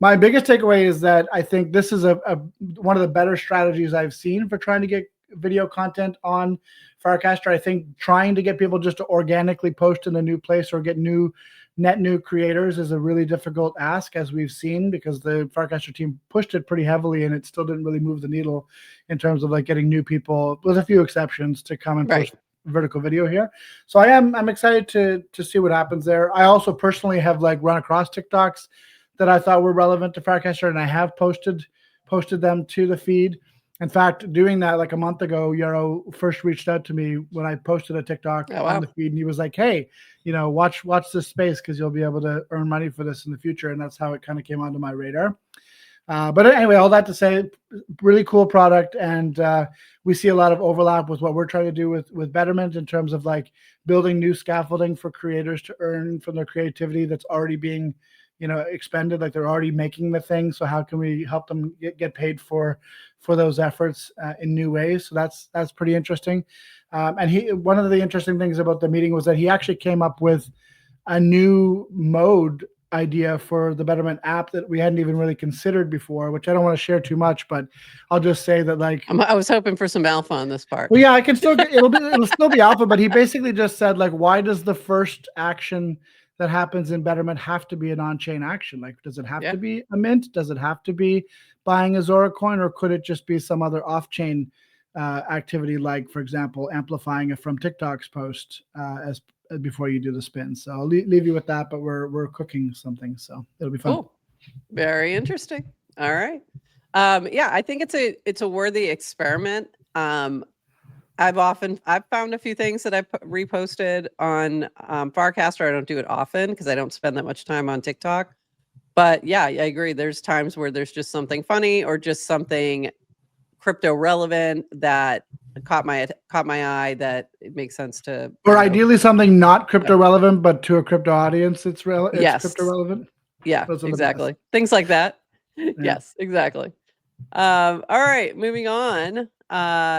My biggest takeaway is that I think this is one of the better strategies I've seen for trying to get video content on Farcaster. I think trying to get people just to organically post in a new place or get net new creators is a really difficult ask, as we've seen, because the Farcaster team pushed it pretty heavily and it still didn't really move the needle in terms of like getting new people, with a few exceptions, to come and post vertical video here. So I'm excited to see what happens there. I also personally have like run across TikToks that I thought were relevant to Farcaster, and I have posted them to the feed. In fact, doing that like a month ago, Yaro first reached out to me when I posted a TikTok on the feed, and he was like, "Hey, watch this space because you'll be able to earn money for this in the future." And that's how it kind of came onto my radar. But anyway, all that to say, really cool product, and we see a lot of overlap with what we're trying to do with Betterment in terms of like building new scaffolding for creators to earn from their creativity that's already being expended. Like they're already making the thing, so how can we help them get paid for those efforts in new ways? So that's pretty interesting. And one of the interesting things about the meeting was that he actually came up with a new mode idea for the Betterment app that we hadn't even really considered before, which I don't want to share too much, but I'll just say that like I was hoping for some alpha on this part. Well, yeah, I can still it'll still be alpha, but he basically just said like, why does the first action that happens in Betterment have to be an on-chain action? Like, does it have to be a mint? Does it have to be buying a Zora coin, or could it just be some other off-chain activity, like, for example, amplifying it from TikTok's post as before you do the spin? So I'll leave you with that, but we're cooking something, so it'll be fun. Cool. Very interesting. All right. Yeah, I think it's a worthy experiment. I've found a few things that I've reposted on Farcaster. I don't do it often because I don't spend that much time on TikTok. But yeah, I agree. There's times where there's just something funny or just something crypto relevant that caught my eye that it makes sense to. Or ideally something not crypto relevant, but to a crypto audience, it's crypto relevant. Yeah, exactly. Things like that. Yeah. Yes, exactly. All right, moving on.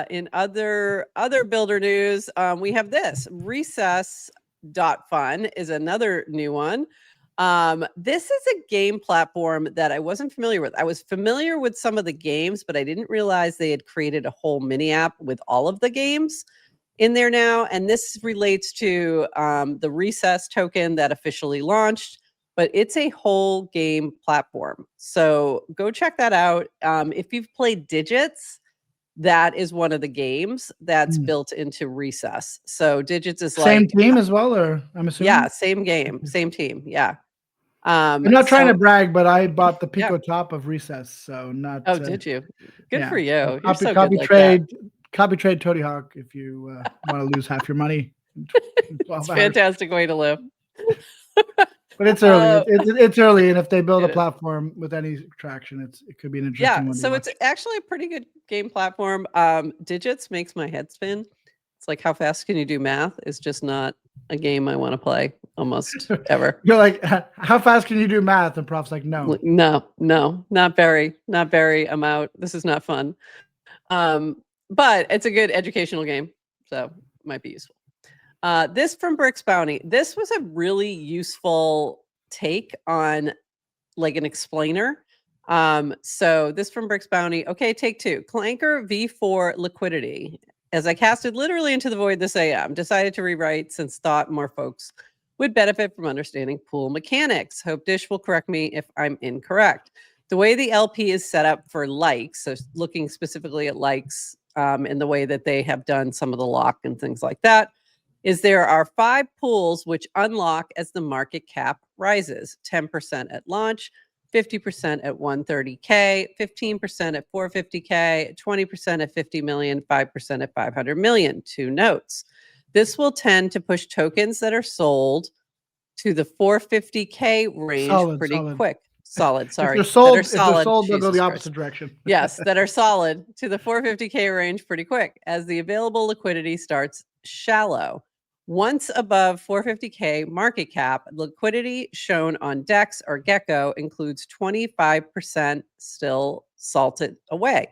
In other builder news, we have this. Recess.fun is another new one. This is a game platform that I wasn't familiar with. I was familiar with some of the games, but I didn't realize they had created a whole mini app with all of the games in there now. And this relates to the Recess token that officially launched, but it's a whole game platform. So go check that out. If you've played Digits, that is one of the games that's built into Recess. So Digits is same team as well, or I'm assuming? Yeah, same game, same team. Yeah. I'm not trying to brag, but I bought the Pico top of Recess, so not. Oh, did you? Good for you. So You're so copy good trade, like that. Copy trade Toady Hawk if you want to lose half your money. It's a fantastic way to live. But it's early. It's early, and if they build a platform with any traction, it could be an interesting one. So it's actually a pretty good game platform. Digits makes my head spin. It's like, how fast can you do math? It's just not a game I want to play almost ever. You're like, how fast can you do math? And Prof's like, no, not very. I'm out. This is not fun. But it's a good educational game, so it might be useful. This from Bricks Bounty. This was a really useful take on like an explainer. So this from Bricks Bounty. Okay, take two. Clanker V4 liquidity. As I casted literally into the void this AM, decided to rewrite since thought more folks would benefit from understanding pool mechanics. Hope Dish will correct me if I'm incorrect. The way the LP is set up for likes, so looking specifically at likes in the way that they have done some of the lock and things like that, is there are 5 pools which unlock as the market cap rises. 10% at launch, 50% at 130K, 15% at 450K, 20% at 50 million, 5% at 500 million. 2 notes. This will tend to push tokens that are sold to the 450K range pretty quick. Solid, sorry. If they're sold, they'll go the opposite direction. Yes, that are solid to the 450K range pretty quick as the available liquidity starts shallow. Once above 450K market cap, liquidity shown on DEX or Gecko includes 25% still salted away.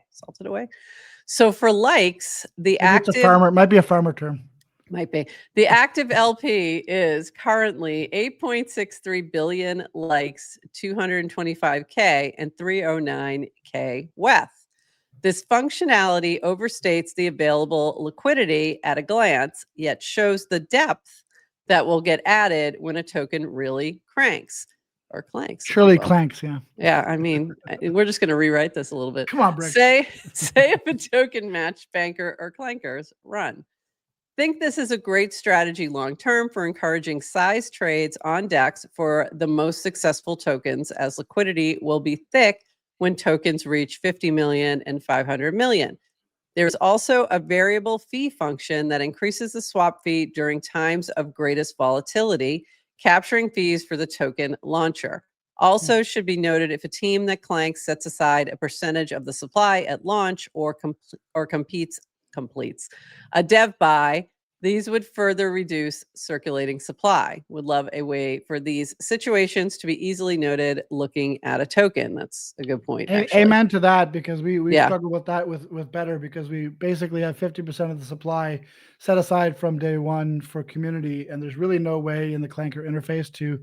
So for likes, the active... It might be a farmer term. Might be. The active LP is currently 8.63 billion likes, 225K, and 309K WETH. This functionality overstates the available liquidity at a glance, yet shows the depth that will get added when a token really cranks or clanks. Surely clanks, yeah. Yeah, I mean, we're just going to rewrite this a little bit. Come on, Brick. Say if a token matched banker or clankers run. Think this is a great strategy long-term for encouraging size trades on DEX for the most successful tokens, as liquidity will be thick when tokens reach 50 million and 500 million. There's also a variable fee function that increases the swap fee during times of greatest volatility, capturing fees for the token launcher. Also should be noted if a team that clanks sets aside a percentage of the supply at launch or completes a dev buy, these would further reduce circulating supply. Would love a way for these situations to be easily noted looking at a token. That's a good point, actually. Amen to that, because we struggle with that with Betr, because we basically have 50% of the supply set aside from day one for community, and there's really no way in the Clanker interface to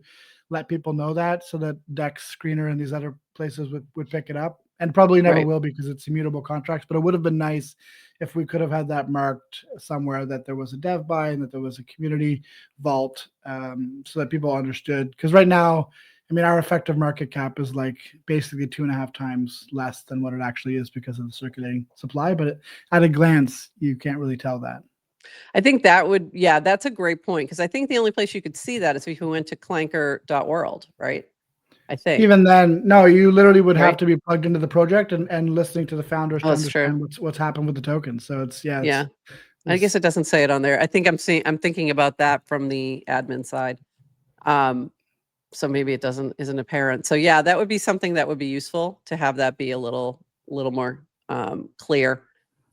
let people know that, so that Dex Screener and these other places would pick it up, and probably never will, because it's immutable contracts. But it would have been nice if we could have had that marked somewhere, that there was a dev buy and that there was a community vault, so that people understood. Because right now, I mean, our effective market cap is like basically 2.5 times less than what it actually is because of the circulating supply. But at a glance, you can't really tell that. I think that would, that's a great point, because I think the only place you could see that is if you went to clanker.world, right? I think. Even then, no, you literally would have to be plugged into the project and listening to the founders to understand what's happened with the token. So it's, I guess it doesn't say it on there. I think I'm thinking about that from the admin side. So maybe it isn't apparent. So yeah, that would be something that would be useful to have that be a little more clear.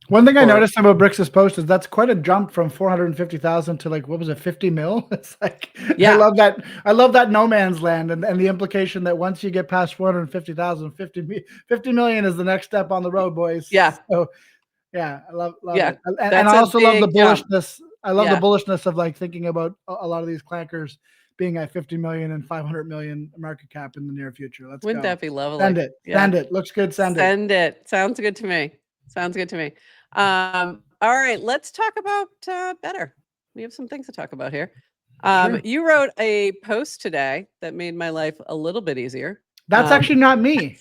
One thing I noticed about Brix's post is that's quite a jump from 450,000 to, like, what was it, 50 mil? It's like, I love that no man's land, and the implication that once you get past 450,000, 50 million is the next step on the road, boys. Yeah. So yeah, I love it. And I also love the bullishness. I love the bullishness of, like, thinking about a lot of these clankers being at 50 million and 500 million market cap in the near future. Wouldn't that be lovely? Send it. Send it. Looks good. Send it. Sounds good to me. All right, let's talk about Betr. We have some things to talk about here. Sure. You wrote a post today that made my life a little bit easier. That's actually not me.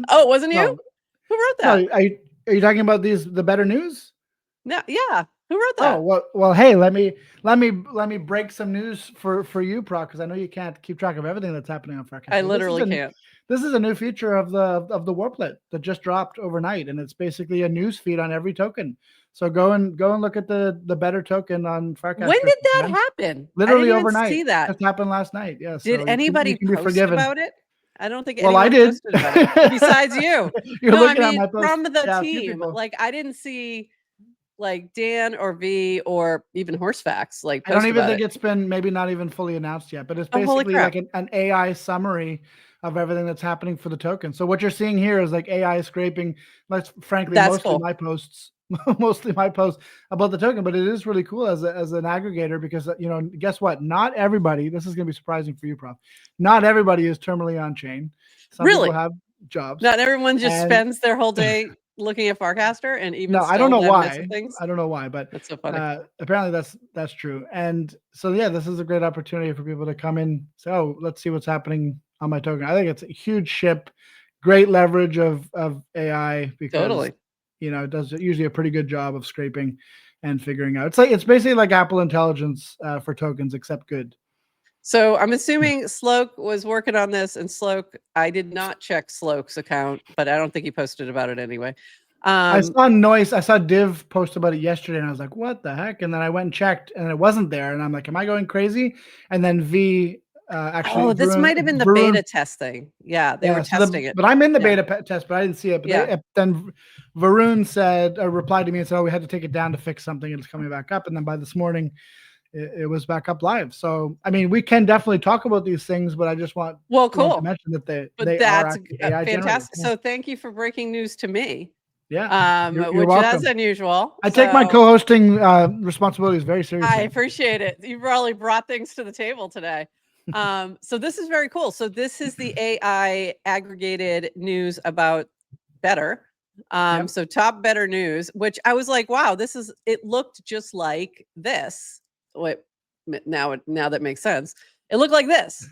Oh, it wasn't you? Who wrote that? No, are you talking about the Betr news? No, yeah. Who wrote that? Oh, well, hey, let me break some news for you, Prof, because I know you can't keep track of everything that's happening on Farcaster. I literally can't. This is a new feature of the warplet that just dropped overnight, and it's basically a news feed on every token. So go and look at the Betr token on Farcaster. When did that happen? Literally overnight. See that? It happened last night. Yeah. Did anybody post about it? I don't think anyone I did. Posted about it, besides you. Looking at my post. From the team. Like, I didn't see like Dan or V or even Horsefax. Like, I don't even think it's been maybe not even fully announced yet, but it's basically like an AI summary of everything that's happening for the token. So what you're seeing here is like AI scraping. Frankly, mostly my posts about the token, but it is really cool as an aggregator, because guess what? Not everybody. This is going to be surprising for you, Prof. Not everybody is terminally on chain. Some people have jobs. Not everyone just spends their whole day looking at Farcaster, and even I don't know why. I don't know why, but that's so funny. Apparently that's true. And so this is a great opportunity for people to come in. So let's see what's happening on my token. I think it's a huge ship, great leverage of AI, because it does usually a pretty good job of scraping and figuring out. It's basically like Apple Intelligence for tokens, except good. So I'm assuming Sloke was working on this, and Sloke, I did not check Sloke's account, but I don't think he posted about it anyway. I saw Div post about it yesterday, and I was like, what the heck? And then I went and checked, and it wasn't there. And I'm like, am I going crazy? And then V actually. This might have been the beta testing. Yeah, they were testing it. But I'm in the beta test, but I didn't see it. But then Varun replied to me and said, we had to take it down to fix something, and it's coming back up. And then by this morning, it was back up live. So, I mean, we can definitely talk about these things, but I just want to mention that they that's are AI fantastic. So thank you for breaking news to me. Yeah. You're welcome. Is unusual. I take my co-hosting responsibilities very seriously. I appreciate it. You really brought things to the table today. So this is very cool. So this is the AI aggregated news about Betr. So top Betr news, which I was like, wow, it looked just like this. What now that makes sense. It looked like this.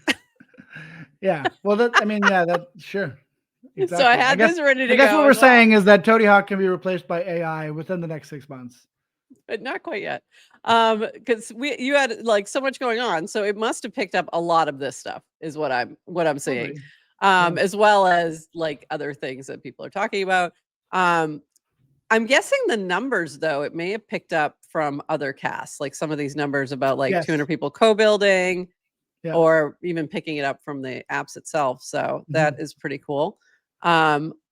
Yeah. Well, that sure. Exactly. So I had this ready to go. I guess what we're saying is that Toady Hawk can be replaced by AI within the next 6 months. But not quite yet. Because you had like so much going on. So it must have picked up a lot of this stuff, is what I'm seeing. As well as like other things that people are talking about. I'm guessing the numbers, though, it may have picked up from other casts, like some of these numbers about like 200 people co-building, or even picking it up from the apps itself. So that is pretty cool.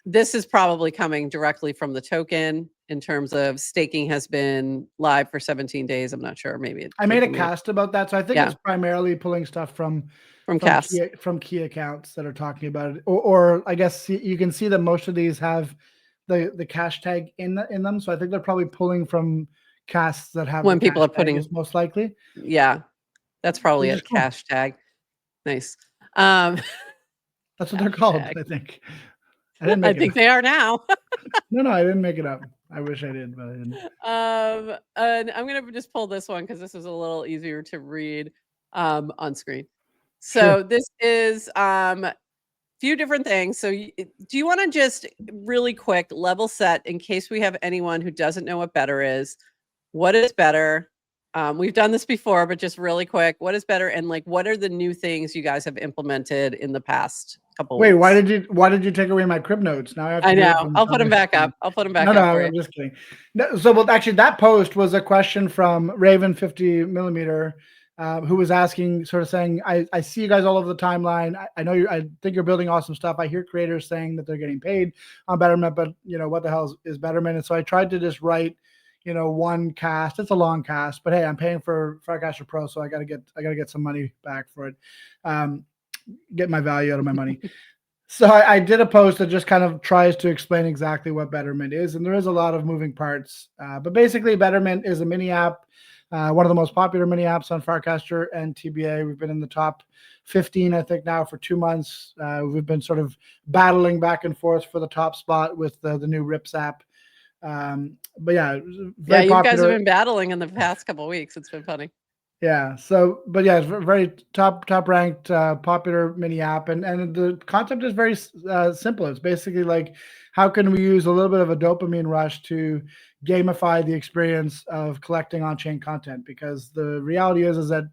This is probably coming directly from the token in terms of staking has been live for 17 days. I'm not sure. Maybe I made a cast about that. So I think it's primarily pulling stuff from key accounts that are talking about it. Or I guess you can see that most of these have the cash tag in them. So I think they're probably pulling from casts that have when people are putting most likely. Yeah. That's probably a cash tag. Nice. That's what they're called, I think. I think they are now. No, I didn't make it up. I wish I did, but I didn't. And I'm gonna just pull this one because this is a little easier to read on screen. So this is few different things. So do you want to just really quick level set in case we have anyone who doesn't know what Betr is? What is Betr? We've done this before, but just really quick, what is Betr, and like what are the new things you guys have implemented in the past couple weeks? Why did you take away my crib notes? Now I know. I'll put them back up. I'll put them back up. No, I'm just kidding. No, so well, actually, that post was a question from Raven 50mm, who was asking, sort of saying, I see you guys all over the timeline. I think you're building awesome stuff. I hear creators saying that they're getting paid on Betterment, but what the hell is Betterment? And so I tried to just write one cast. It's a long cast, but hey, I'm paying for Farcaster Pro, so I gotta get some money back for it. Get my value out of my money. So I did a post that just kind of tries to explain exactly what Betterment is, and there is a lot of moving parts. But basically, Betterment is a mini app, one of the most popular mini apps on Farcaster and TBA. We've been in the top 15, I think, now for 2 months. We've been sort of battling back and forth for the top spot with the new Rips app. But yeah, you guys have been battling in the past couple of weeks. It's been funny. Yeah. So, but yeah, it's very top ranked, popular mini app, and the concept is very simple. It's basically like, how can we use a little bit of a dopamine rush to gamify the experience of collecting on-chain content? Because the reality is that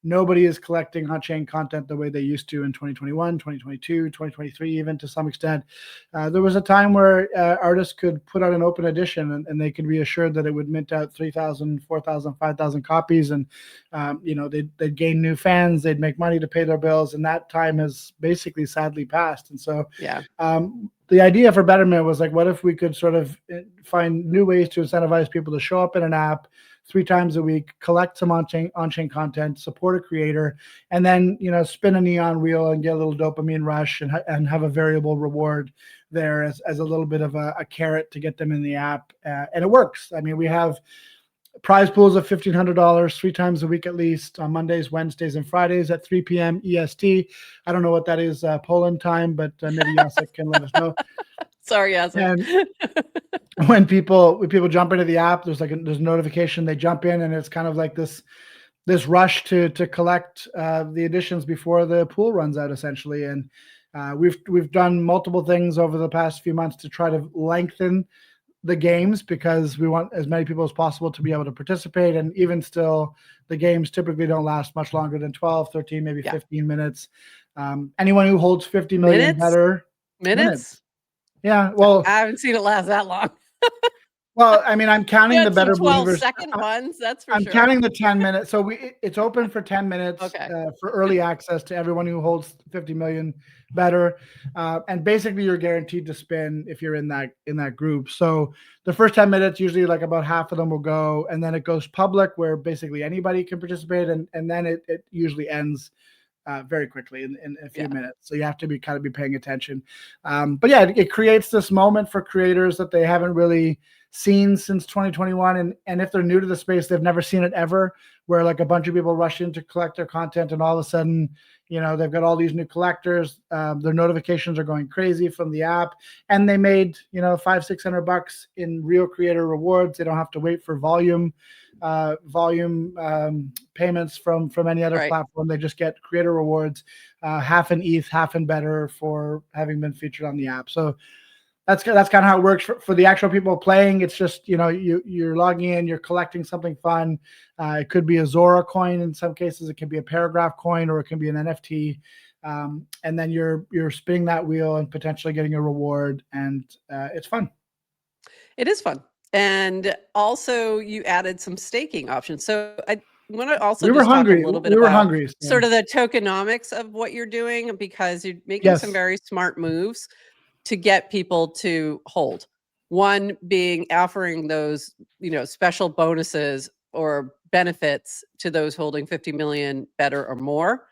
nobody is collecting on-chain content the way they used to in 2021, 2022, 2023, even to some extent. There was a time where artists could put out an open edition and they could be assured that it would mint out 3,000, 4,000, 5,000 copies. And, they'd gain new fans, they'd make money to pay their bills. And that time has basically sadly passed. And so the idea for Betterment was like, what if we could sort of find new ways to incentivize people to show up in an app 3 times a week, collect some on-chain content, support a creator, and then spin a neon wheel and get a little dopamine rush and have a variable reward there as a little bit of a carrot to get them in the app. And it works. I mean, we have prize pools of $1,500 3 times a week at least, on Mondays, Wednesdays, and Fridays at 3 p.m. EST. I don't know what that is Poland time, but maybe Jacek can let us know. Sorry, Jacek. And when people jump into the app, there's a notification. They jump in, and it's kind of like this rush to collect the additions before the pool runs out, essentially. And we've done multiple things over the past few months to try to lengthen the games, because we want as many people as possible to be able to participate. And even still, the games typically don't last much longer than 12, 13, maybe 15 minutes. Anyone who holds 50 million minutes. Yeah, well, I haven't seen it last that long. Well, I mean, I'm counting the Betr believers. 12-second ones, that's for sure. I'm counting the 10 minutes. So it's open for 10 minutes for early access to everyone who holds 50 million Betr. And basically, you're guaranteed to spin if you're in that group. So the first 10 minutes, usually like about half of them will go, and then it goes public where basically anybody can participate, and then it usually ends very quickly in a few minutes. So you have to be paying attention. But yeah, it creates this moment for creators that they haven't really seen since 2021. And if they're new to the space, they've never seen it ever, where like a bunch of people rush in to collect their content, and all of a sudden, they've got all these new collectors. Their notifications are going crazy from the app, and they made, $500-600 in real creator rewards. They don't have to wait for volume payments from any other platform. They just get creator rewards, half in ETH, half in Betr for having been featured on the app. So that's kind of how it works for the actual people playing. It's just, you're logging in, you're collecting something fun. It could be a Zora coin in some cases. It can be a paragraph coin, or it can be an NFT. And then you're spinning that wheel and potentially getting a reward. And it's fun. It is fun. And also you added some staking options. So I want to also talk a little bit about sort of the tokenomics of what you're doing, because you're making some very smart moves to get people to hold. One being offering those, special bonuses or benefits to those holding 50 million Betr or more,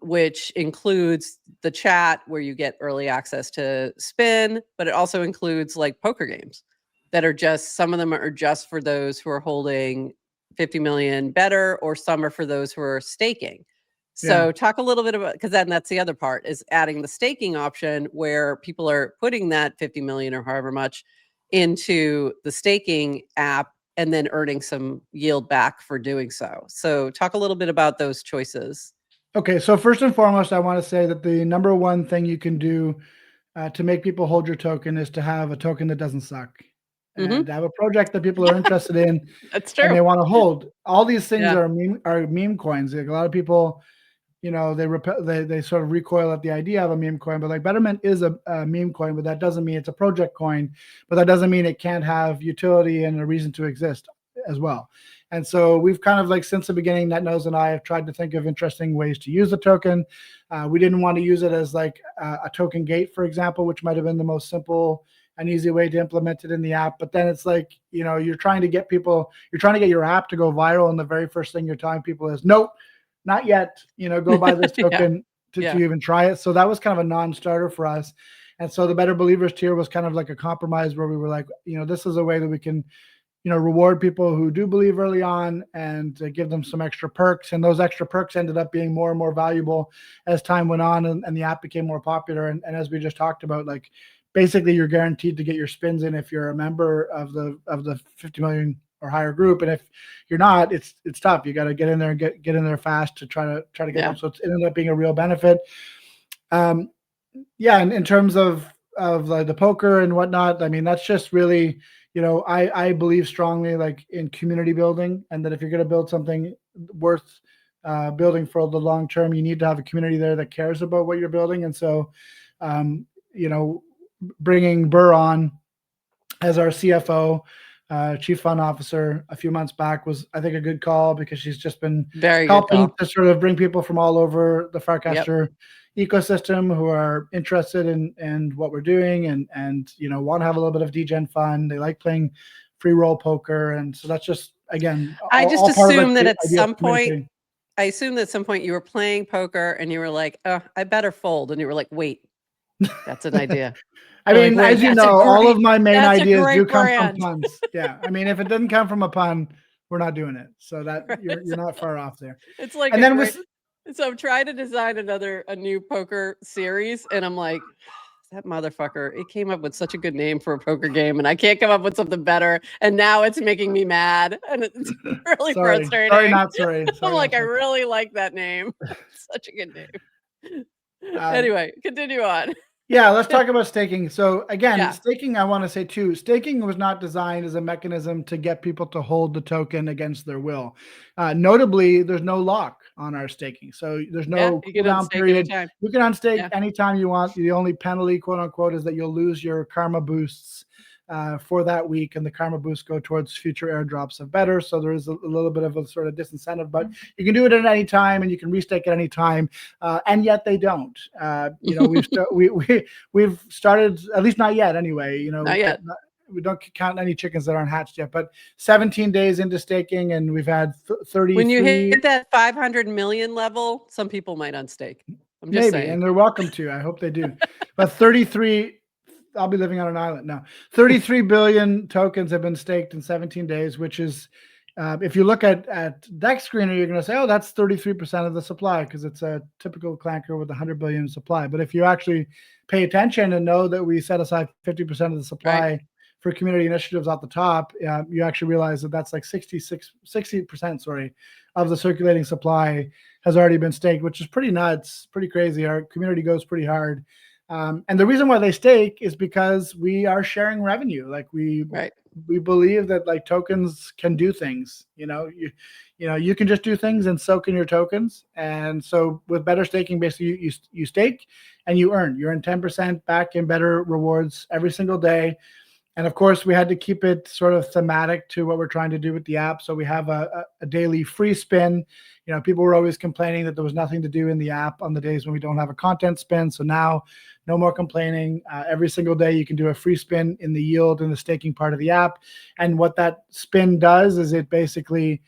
which includes the chat where you get early access to spin, but it also includes like poker games that are just, some of them are just for those who are holding 50 million Betr, or some are for those who are staking. So talk a little bit about, because then that's the other part, is adding the staking option where people are putting that 50 million or however much into the staking app and then earning some yield back for doing so. So talk a little bit about those choices. Okay, so first and foremost, I want to say that the number one thing you can do to make people hold your token is to have a token that doesn't suck. And have a project that people are interested in. That's true. And they want to hold. All these things are meme coins. Like a lot of people, they sort of recoil at the idea of a meme coin, but like Betterment is a meme coin, but that doesn't mean it's a project coin, but that doesn't mean it can't have utility and a reason to exist as well. And so we've kind of like, since the beginning, NetNose and I have tried to think of interesting ways to use the token. We didn't want to use it as like a token gate, for example, which might have been the most simple and easy way to implement it in the app. But then it's like, you're trying to get your app to go viral, and the very first thing you're telling people is, nope, not yet, go buy this token to even try it. So that was kind of a non-starter for us. And so the Better Believers tier was kind of like a compromise, where we were like, this is a way that we can, reward people who do believe early on, and give them some extra perks. And those extra perks ended up being more and more valuable as time went on, and the app became more popular. And as we just talked about, like, basically you're guaranteed to get your spins in if you're a member of the 50 million or higher group. And if you're not, it's tough. You got to get in there and get in there fast to try to get them. So it ended up being a real benefit. And in terms of the poker and whatnot, I mean, that's just really, I believe strongly like in community building, and that if you're going to build something worth building for the long term, you need to have a community there that cares about what you're building. And so, bringing Burr on as our CFO, Chief Fund Officer, a few months back was, I think, a good call, because she's just been helping to sort of bring people from all over the Farcaster ecosystem who are interested in what we're doing, and want to have a little bit of degen fun. They like playing free roll poker, and so that's just, again, I assume that at some point you were playing poker and you were like, oh, I better fold, and you were like, wait, that's an idea. I mean, like, as you know, all of my main ideas do come from puns. Yeah. I mean, if it doesn't come from a pun, we're not doing it. So that you're not far off there. It's like, so I'm trying to design a new poker series, and I'm like, that motherfucker, it came up with such a good name for a poker game, and I can't come up with something better. And now it's making me mad, and it's really frustrating. Sorry. I'm like, I really like that name. It's such a good name. Anyway, continue on. Yeah, let's talk about staking. So again, staking, I want to say too, staking was not designed as a mechanism to get people to hold the token against their will. Notably, there's no lock on our staking. So there's no cooldown period. You can unstake anytime you want. The only penalty, quote unquote, is that you'll lose your karma boosts for that week, and the karma boosts go towards future airdrops of Betr. So there is a little bit of a sort of disincentive, but you can do it at any time, and you can restake at any time. And yet they don't. We've started, at least not yet anyway. Not yet. We don't count any chickens that aren't hatched yet, but 17 days into staking, and we've had 30. When you hit that 500 million level, some people might unstake. I'm just saying. And they're welcome to. I hope they do. But 33 I'll be living on an island now. 33 billion tokens have been staked in 17 days, which is, if you look at Dex Screener, you're going to say, oh, that's 33% of the supply because it's a typical Clanker with 100 billion supply. But if you actually pay attention and know that we set aside 50% of the supply for community initiatives at the top, you actually realize that that's like 60% of the circulating supply has already been staked, which is pretty nuts, pretty crazy. Our community goes pretty hard. And the reason why they stake is because we are sharing revenue. Like we believe that like tokens can do things. You can just do things and soak in your tokens. And so with Betr staking, basically you stake and you earn. You earn 10% back in Betr rewards every single day. And of course, we had to keep it sort of thematic to what we're trying to do with the app. So we have a daily free spin. People were always complaining that there was nothing to do in the app on the days when we don't have a content spin. So now, no more complaining. Every single day, you can do a free spin in the yield and the staking part of the app. And what that spin does is it basically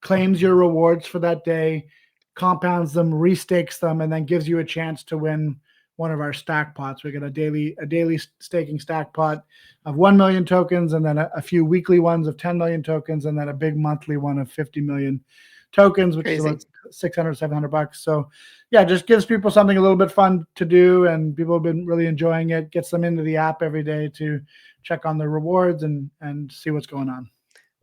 claims your rewards for that day, compounds them, restakes them, and then gives you a chance to win one of our stack pots. We got a daily staking stack pot of 1 million tokens, and then a few weekly ones of 10 million tokens, and then a big monthly one of 50 million tokens, which is about $600-700. So yeah, just gives people something a little bit fun to do, and people have been really enjoying it. Gets them into the app every day to check on the rewards and see what's going on.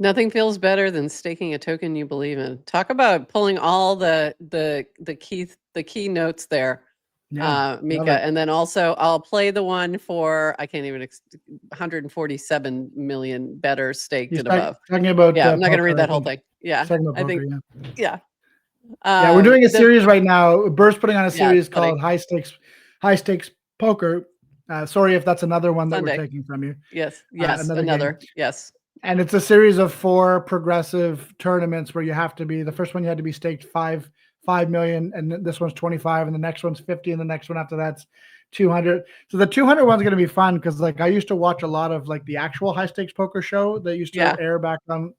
Nothing feels better than staking a token you believe in. Talk about pulling all the key notes there. Mika, and then also I'll play the one for 147 million Betr staked and above. Talking about I'm not going to read that whole thing. Yeah, I think. Yeah, we're doing a series right now. Burr's putting on a series called High Stakes Poker. Sorry if that's another one that we're taking from you. Yes, another. Yes. And it's a series of 4 progressive tournaments where you have to be, the first one you had to be staked 5 million, and this one's 25, and the next one's 50, and the next one after that's 200. So the 200 one's going to be fun because like I used to watch a lot of like the actual high stakes poker show that used to air back in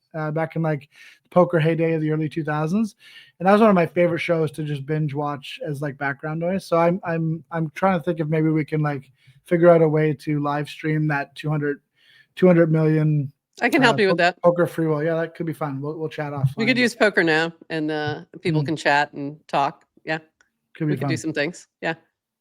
like poker heyday of the early 2000s, and that was one of my favorite shows to just binge watch as like background noise. So I'm trying to think if maybe we can like figure out a way to live stream that 200 million. I can help you with that. Poker free will. Yeah, that could be fun. We'll chat offline. We could use poker now, and people can chat and talk. Yeah, we could do some things. Yeah,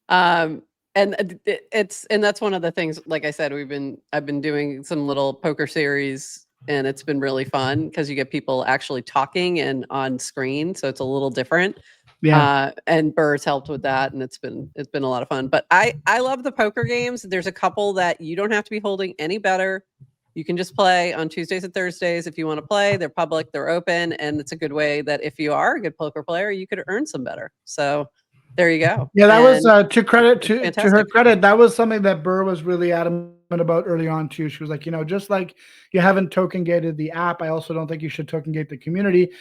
and that's one of the things. Like I said, I've been doing some little poker series, and it's been really fun because you get people actually talking and on screen, so it's a little different. Yeah, and Burr's helped with that, and it's been a lot of fun. But I love the poker games. There's a couple that you don't have to be holding any better. You can just play on Tuesdays and Thursdays if you want to play. They're public, they're open, and it's a good way that if you are a good poker player, you could earn some Betr. So there you go. Yeah, that was to her credit. That was something that Burr was really adamant about early on too. She was like, just like you haven't token gated the app, I also don't think you should token gate the community.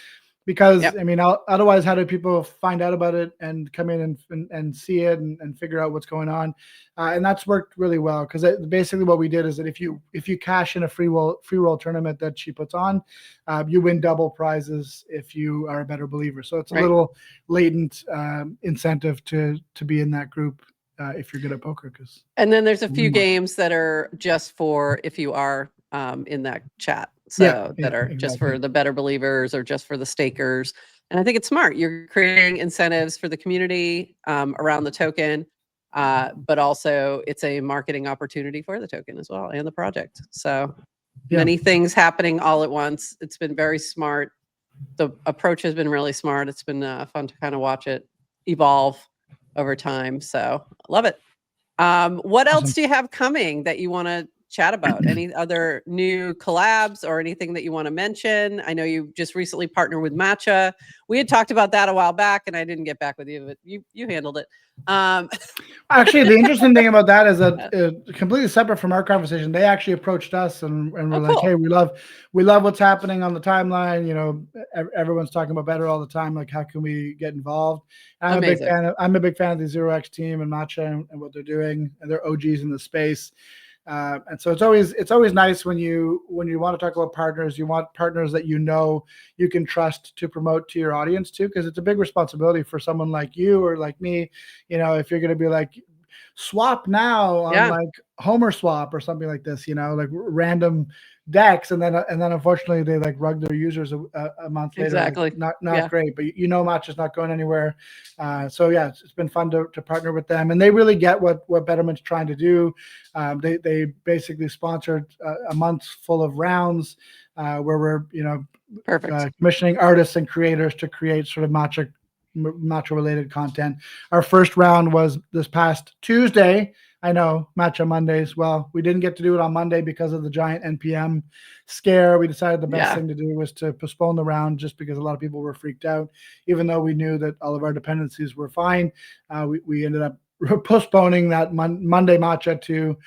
Because I mean, otherwise, how do people find out about it and come in and see it and figure out what's going on? And that's worked really well because basically what we did is that if you cash in a free roll tournament that she puts on, you win double prizes if you are a Betr believer. So it's a little latent incentive to be in that group if you're good at poker. And then there's a few games that are just for if you are in that chat. So that are just for the Betr believers or just for the stakers. And I think it's smart. You're creating incentives for the community around the token, but also it's a marketing opportunity for the token as well and the project. So many things happening all at once. It's been very smart. The approach has been really smart. It's been fun to kind of watch it evolve over time. So love it. What else do you have coming that you want to chat about? Any other new collabs or anything that you want to mention? I know you just recently partnered with Matcha. We had talked about that a while back, and I didn't get back with you, but you handled it. Actually, the interesting thing about that is that completely separate from our conversation, they actually approached us and were like, cool. Hey, we love what's happening on the timeline. Everyone's talking about Betr all the time. Like, how can we get involved? I'm a big fan of the 0x team and Matcha and what they're doing, and they're OGs in the space. And so it's always nice when you want to talk about partners, you want partners that you can trust to promote to your audience too, because it's a big responsibility for someone like you or like me. If you're going to be like, swap now on like Homer swap or something like this, like random decks, and then unfortunately they like rug their users a month later. Exactly. Like, not great, but match is not going anywhere. So yeah, it's been fun to partner with them, and they really get what Betterment's trying to do. They basically sponsored a month full of rounds where we're perfect commissioning artists and creators to create sort of matcha related content. Our first round was this past Tuesday. I know, Matcha Mondays. Well, we didn't get to do it on Monday because of the giant NPM scare. We decided the best thing to do was to postpone the round just because a lot of people were freaked out. Even though we knew that all of our dependencies were fine, we ended up postponing that Monday Matcha to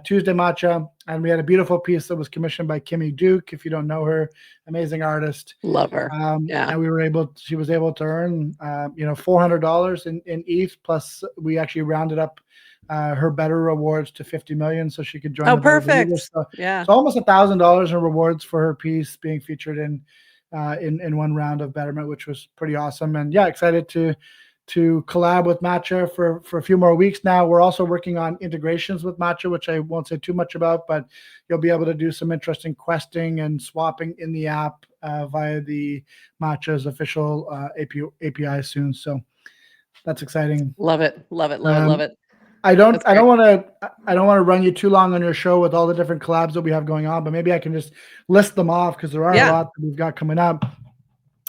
Tuesday Matcha. And we had a beautiful piece that was commissioned by Kimmy Duke. If you don't know her, amazing artist. Love her. And she was able to earn, $400 in ETH. Plus we actually rounded up her Betr rewards to 50 million, so she could join. Oh, perfect! So almost $1,000 in rewards for her piece being featured in one round of Betterment, which was pretty awesome. And excited to collab with Matcha for a few more weeks now. We're also working on integrations with Matcha, which I won't say too much about, but you'll be able to do some interesting questing and swapping in the app via the Matcha's official API soon. So that's exciting. Love it. Love it. I don't want to run you too long on your show with all the different collabs that we have going on, but maybe I can just list them off because there are a lot that we've got coming up.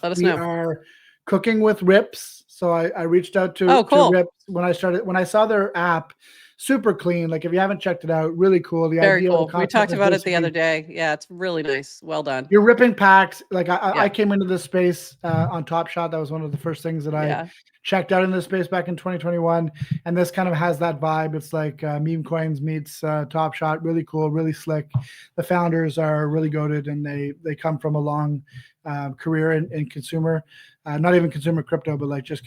Let us know. We are cooking with Rips. So I reached out to Rips when I saw their app. Super clean. Like if you haven't checked it out, really cool. Very cool. We talked about it the other day. Yeah, it's really nice. Well done. You're ripping packs. Like I came into this space on Top Shot. That was one of the first things that I checked out in this space back in 2021. And this kind of has that vibe. It's like meme coins meets Top Shot. Really cool, really slick. The founders are really goated, and they come from a long career in consumer, not even consumer crypto, but like just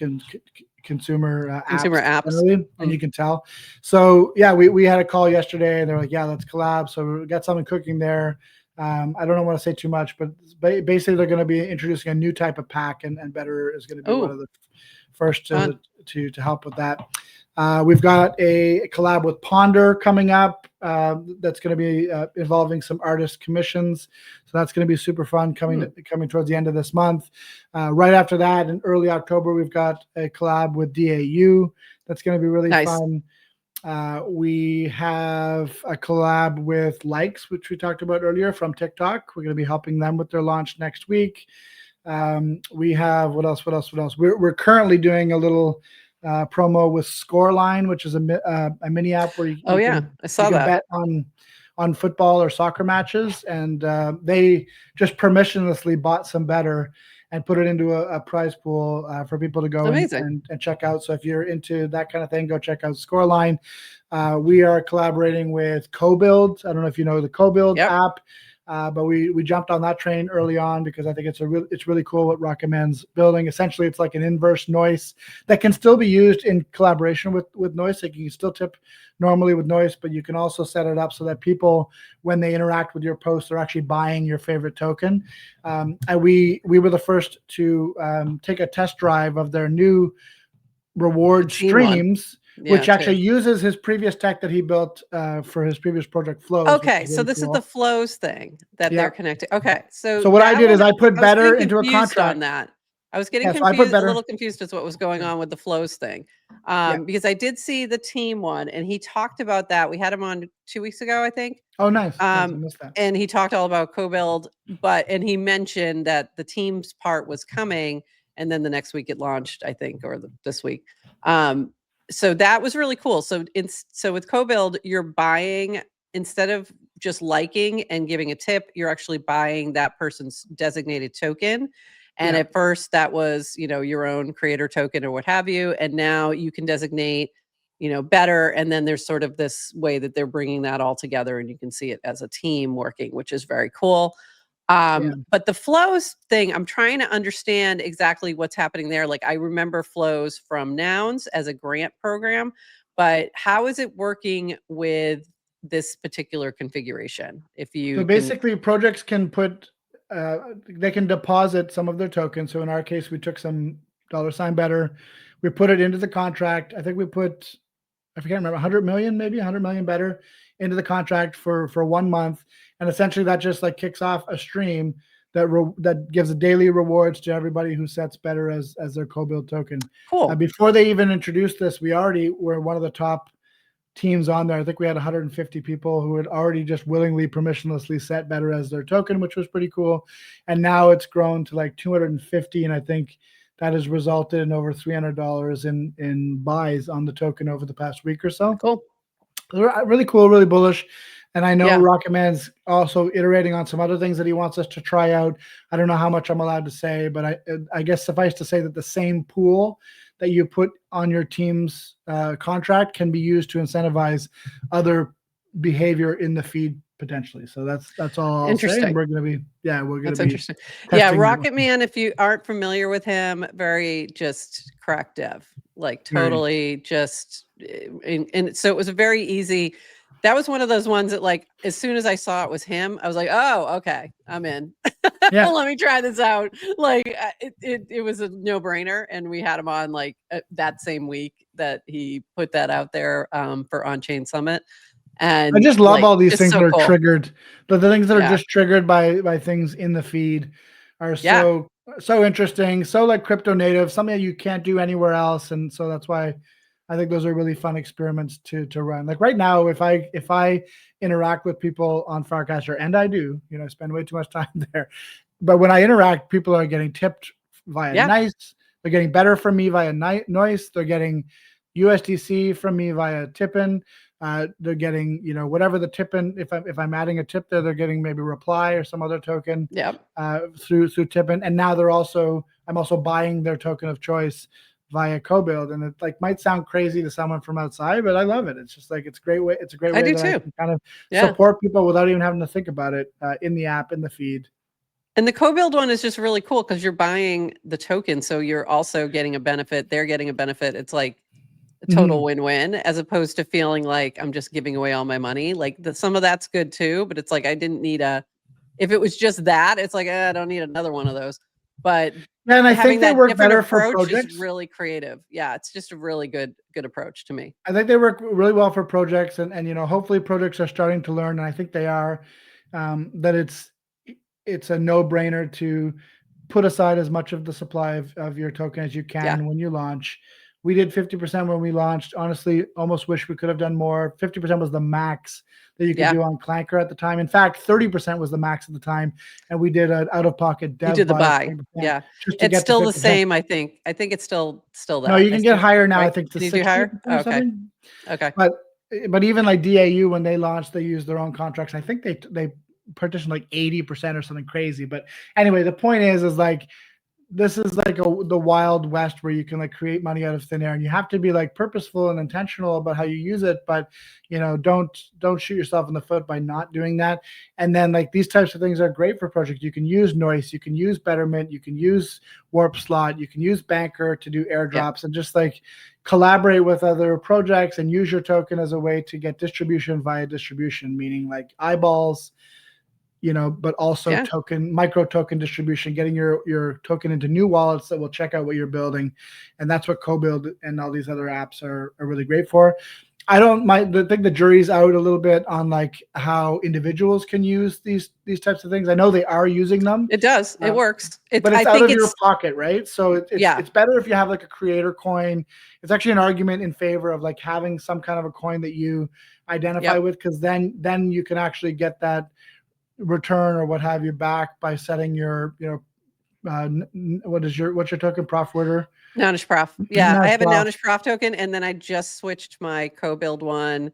consumer apps. And you can tell. So we had a call yesterday, and they're like, let's collab. So we got something cooking there. I don't want to say too much, but basically they're going to be introducing a new type of pack, and Betr is going to be one of the first to help with that. We've got a collab with Ponder coming up that's going to be involving some artist commissions. So that's going to be super fun coming towards the end of this month. Right after that, in early October, we've got a collab with DAU. That's going to be really fun. We have a collab with Likes, which we talked about earlier, from TikTok. We're going to be helping them with their launch next week. We have what else? We're currently doing a little promo with Scoreline, which is a mini app where you I saw that. Bet on football or soccer matches, and they just permissionlessly bought some Betr and put it into a prize pool for people to go and check out. So if you're into that kind of thing, go check out Scoreline. We are collaborating with CoBuild. I don't know if you know the CoBuild app. But we jumped on that train early on because I think it's really cool what Rocketman's building. Essentially, it's like an inverse noise that can still be used in collaboration with noise. Like you can still tip normally with noise, but you can also set it up so that people, when they interact with your posts, are actually buying your favorite token. And we were the first to take a test drive of their new reward streams. Which actually uses his previous tech that he built for his previous project, Flows. Okay, so this is the Flows thing that they're connecting. Okay, so what I did is I put Betr into a contract on that. I was getting confused, a little confused as to what was going on with the Flows thing, because I did see the team one, and he talked about that. We had him on 2 weeks ago, I think. Oh, nice. I missed that. And he talked all about CoBuild, and he mentioned that the team's part was coming, and then the next week it launched, I think, or this week. So that was really cool. So with CoBuild, you're buying, instead of just liking and giving a tip, you're actually buying that person's designated token. And at first that was, your own creator token or what have you. And now you can designate, Betr. And then there's sort of this way that they're bringing that all together, and you can see it as a team working, which is very cool. But the Flows thing, I'm trying to understand exactly what's happening there. Like I remember Flows from Nouns as a grant program, but how is it working with this particular configuration? So basically projects can put, they can deposit some of their tokens. So in our case, we took some $sign Betr, we put it into the contract. I think we put I can't remember, 100 million, maybe 100 million Betr into the contract for 1 month. And essentially that just like kicks off a stream that gives a daily rewards to everybody who sets Betr as their co-build token. Cool. Before they even introduced this, we already were one of the top teams on there. I think we had 150 people who had already just willingly, permissionlessly set Betr as their token, which was pretty cool. And now it's grown to like 250, and I think that has resulted in over $300 in buys on the token over the past week or so. Cool. Really cool, really bullish. And I know Rocket Man's also iterating on some other things that he wants us to try out. I don't know how much I'm allowed to say, but I guess suffice to say that the same pool that you put on your team's contract can be used to incentivize other behavior in the feed potentially. So that's all I'll say. And we're going to be, that's interesting. Yeah, Rocket Man, if you aren't familiar with him, very just crack dev, like totally just, and so it was a very easy. That was one of those ones that like, as soon as I saw it was him, I was like, oh, okay, I'm in. Let me try this out. Like it was a no brainer. And we had him on like that same week that he put that out there for On-Chain Summit. And I just love all these things that are triggered. But the things that are just triggered by things in the feed are so interesting. So like crypto native, something that you can't do anywhere else. And so that's why I think those are really fun experiments to run. Like right now, if I interact with people on Farcaster, and I do, I spend way too much time there. But when I interact, people are getting tipped via Nice. They're getting Betr from me via Noise. They're getting USDC from me via Tipn. They're getting, whatever the Tipn. If I'm adding a tip there, they're getting maybe Reply or some other token. Through Tipn. And now I'm also buying their token of choice via co-build, and it like might sound crazy to someone from outside, but I love it. It's just like it's a great way. It's a great way to kind of support people without even having to think about it in the app, in the feed. And the co-build one is just really cool because you're buying the token, so you're also getting a benefit. They're getting a benefit. It's like a total win-win, as opposed to feeling like I'm just giving away all my money. Like some of that's good too, but it's like I didn't need if it was just that, it's like I don't need another one of those. But and I think they work better for projects. Is really creative. Yeah, it's just a really good approach to me. I think they work really well for projects, and hopefully projects are starting to learn, and I think they are, that it's a no-brainer to put aside as much of the supply of your token as you can when you launch. We did 50% when we launched. Honestly, almost wish we could have done more. 50% was the max that you could do on Clanker at the time. In fact, 30% was the max at the time. And we did an out-of-pocket dev. You did the buy. Yeah. It's still the same, I think. I think it's still that. No, you can get higher now, I think, to 60 higher? or something. Okay. But even like DAU, when they launched, they used their own contracts. I think they partitioned like 80% or something crazy. But anyway, the point is like, this is like the Wild West where you can like create money out of thin air, and you have to be like purposeful and intentional about how you use it. But don't shoot yourself in the foot by not doing that. And then like these types of things are great for projects. You can use Noise, you can use Betterment, you can use Warp Slot, you can use Banker to do airdrops, and just like collaborate with other projects and use your token as a way to get distribution via distribution, meaning like eyeballs. But also micro token distribution, getting your token into new wallets that will check out what you're building. And that's what co-build and all these other apps are really great for. I think the jury's out a little bit on like how individuals can use these types of things. I know they are using them. It does. It works. But it's out of your pocket, right? So it's better if you have like a creator coin. It's actually an argument in favor of like having some kind of a coin that you identify with, because then you can actually get that return or what have you back by setting your what's your token, Prof? Nounish Prof. Yeah, I have a Nounish Prof token, and then I just switched my co-build one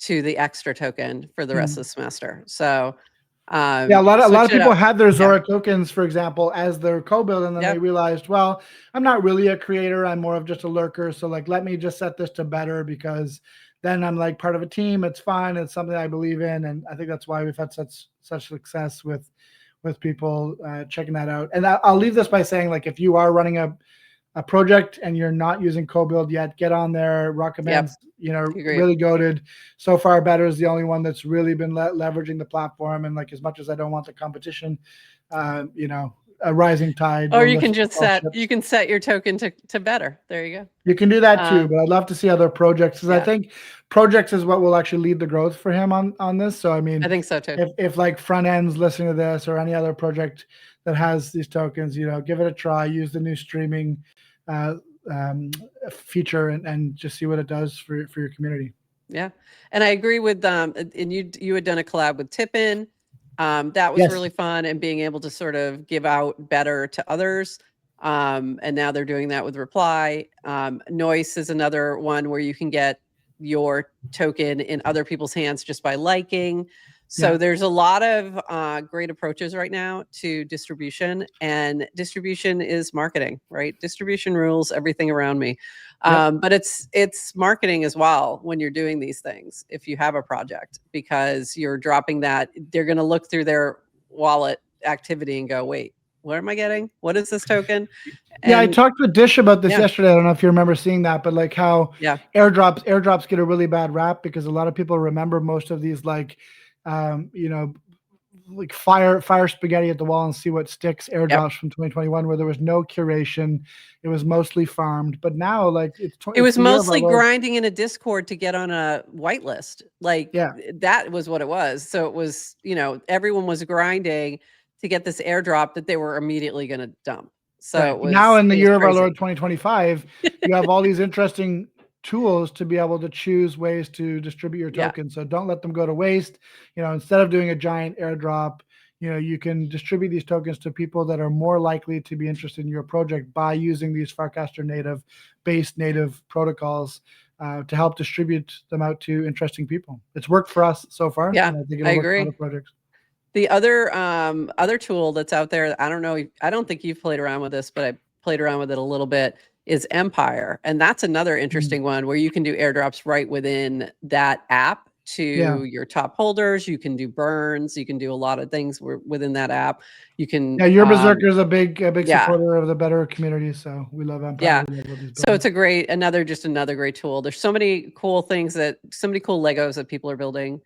to the extra token for the rest of the semester. So a lot of people had their Zora tokens, for example, as their co-build, and then they realized, well, I'm not really a creator, I'm more of just a lurker, so like let me just set this to Betr, because then I'm like part of a team. It's fun. It's something I believe in. And I think that's why we've had such success with people checking that out. And I'll leave this by saying, like, if you are running a project and you're not using co-build yet, get on there. Rocket Man's, really goated. So far, Betr is the only one that's really been leveraging the platform. And like, as much as I don't want the competition, a rising tide. Or you can just set your token to Betr. There you go. You can do that too, but I'd love to see other projects, because I think projects is what will actually lead the growth for him on this. So I mean, I think so too. If like front ends listening to this or any other project that has these tokens, give it a try. Use the new streaming feature and just see what it does for your community. Yeah, and I agree with and you had done a collab with Tipn. That was really fun, and being able to sort of give out Betr to others. And now they're doing that with Reply. Noise is another one where you can get your token in other people's hands just by liking. So there's a lot of great approaches right now to distribution, and distribution is marketing, right? Distribution rules everything around me. But it's marketing as well when you're doing these things. If you have a project, because you're dropping that, they're going to look through their wallet activity and go, wait, what am I getting? What is this token? And I talked with Dish about this yesterday. I don't know if you remember seeing that, but like how airdrops get a really bad rap because a lot of people remember most of these like like fire spaghetti at the wall and see what sticks airdrops from 2021, where there was no curation. It was mostly farmed, but now like it was mostly grinding in a Discord to get on a whitelist. Like that was what it was. So it was, everyone was grinding to get this airdrop that they were immediately going to dump. So it was, now in the year of our Lord 2025, you have all these interesting tools to be able to choose ways to distribute your tokens. So don't let them go to waste. Instead of doing a giant airdrop, you can distribute these tokens to people that are more likely to be interested in your project by using these Farcaster native protocols to help distribute them out to interesting people. It's worked for us so far. Yeah, and I think I agree. For other projects. The other tool that's out there, I don't know, I don't think you've played around with this, but I played around with it a little bit, is Empire. And that's another interesting one where you can do airdrops right within that app to your top holders. You can do burns. You can do a lot of things within that app. You can. Yeah, your Berserker is a big supporter of the Betr community. So we love Empire. Yeah. So it's another great tool. There's so many cool things so many cool Legos that people are building.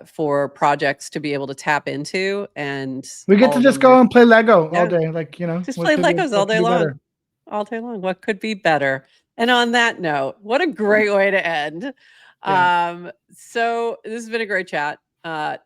For projects to be able to tap into, and we get to just go and play Lego all day, just play Legos all day long. All day long. What could be better? And on that note, what a great way to end. So this has been a great chat.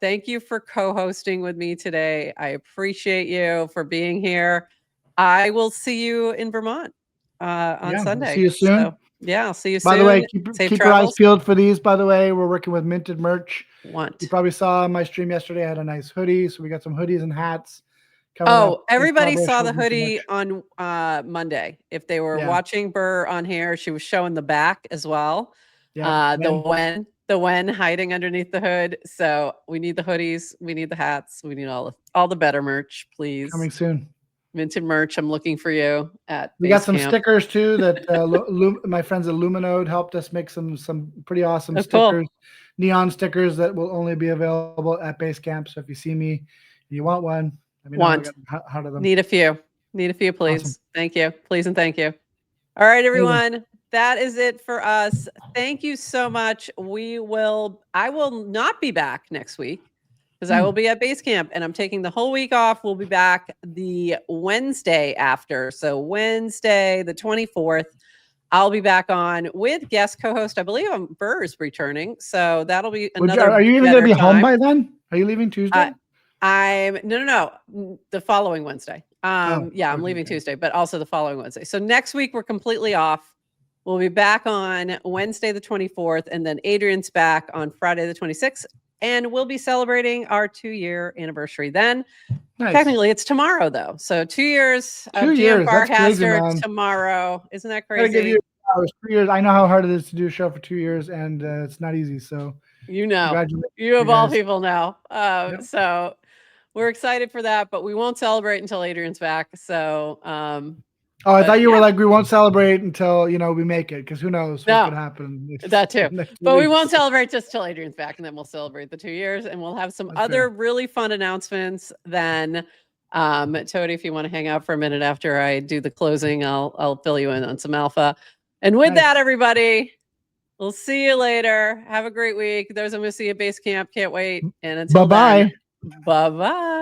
Thank you for co-hosting with me today. I appreciate you for being here. I will see you in Vermont on Sunday. I'll see you soon. So, I'll see you soon. By the way, keep your eyes peeled for these. By the way, we're working with minted merch. You probably saw my stream yesterday. I had a nice hoodie, so we got some hoodies and hats. Everybody saw the hoodie on Monday. If they were watching Burr on here, she was showing the back as well. The Wen hiding underneath the hood. So we need the hoodies, we need the hats, we need all the Betr merch, please. Coming soon. Minted merch. I'm looking for you at. We got some stickers too that my friends at Luminode helped us make some pretty awesome stickers, neon stickers that will only be available at Basecamp. So if you see me and you want one, how to them. Need a few, please. Awesome. Thank you, please, and thank you. All right, everyone. That is it for us. Thank you so much. I will not be back next week because I will be at Basecamp, and I'm taking the whole week off. We'll be back the Wednesday after. So Wednesday, the 24th, I'll be back on with guest co-host. I believe Burr is returning. So that'll be another. Are you even going to be home by then? Are you leaving Tuesday? No. The following Wednesday. I'm leaving Tuesday, but also the following Wednesday. So next week we're completely off. We'll be back on Wednesday, the 24th, and then Adrienne's back on Friday, the 26th, and we'll be celebrating our 2-year anniversary then. Nice. Technically, it's tomorrow, though. So 2 years of GM Farcaster tomorrow. Isn't that crazy? Give you 2 years. I know how hard it is to do a show for 2 years, and it's not easy. So you of all people know. So we're excited for that, but we won't celebrate until Adrienne's back. So I thought you were like, we won't celebrate until we make it, because who knows what could happen. That too. But we won't celebrate just till Adrienne's back, and then we'll celebrate the 2 years, and we'll have some other really fun announcements then. Toady, if you want to hang out for a minute after I do the closing, I'll fill you in on some alpha. And with that, everybody, we'll see you later. Have a great week. Those I'm going to see you at Basecamp. Can't wait. And until then, bye-bye.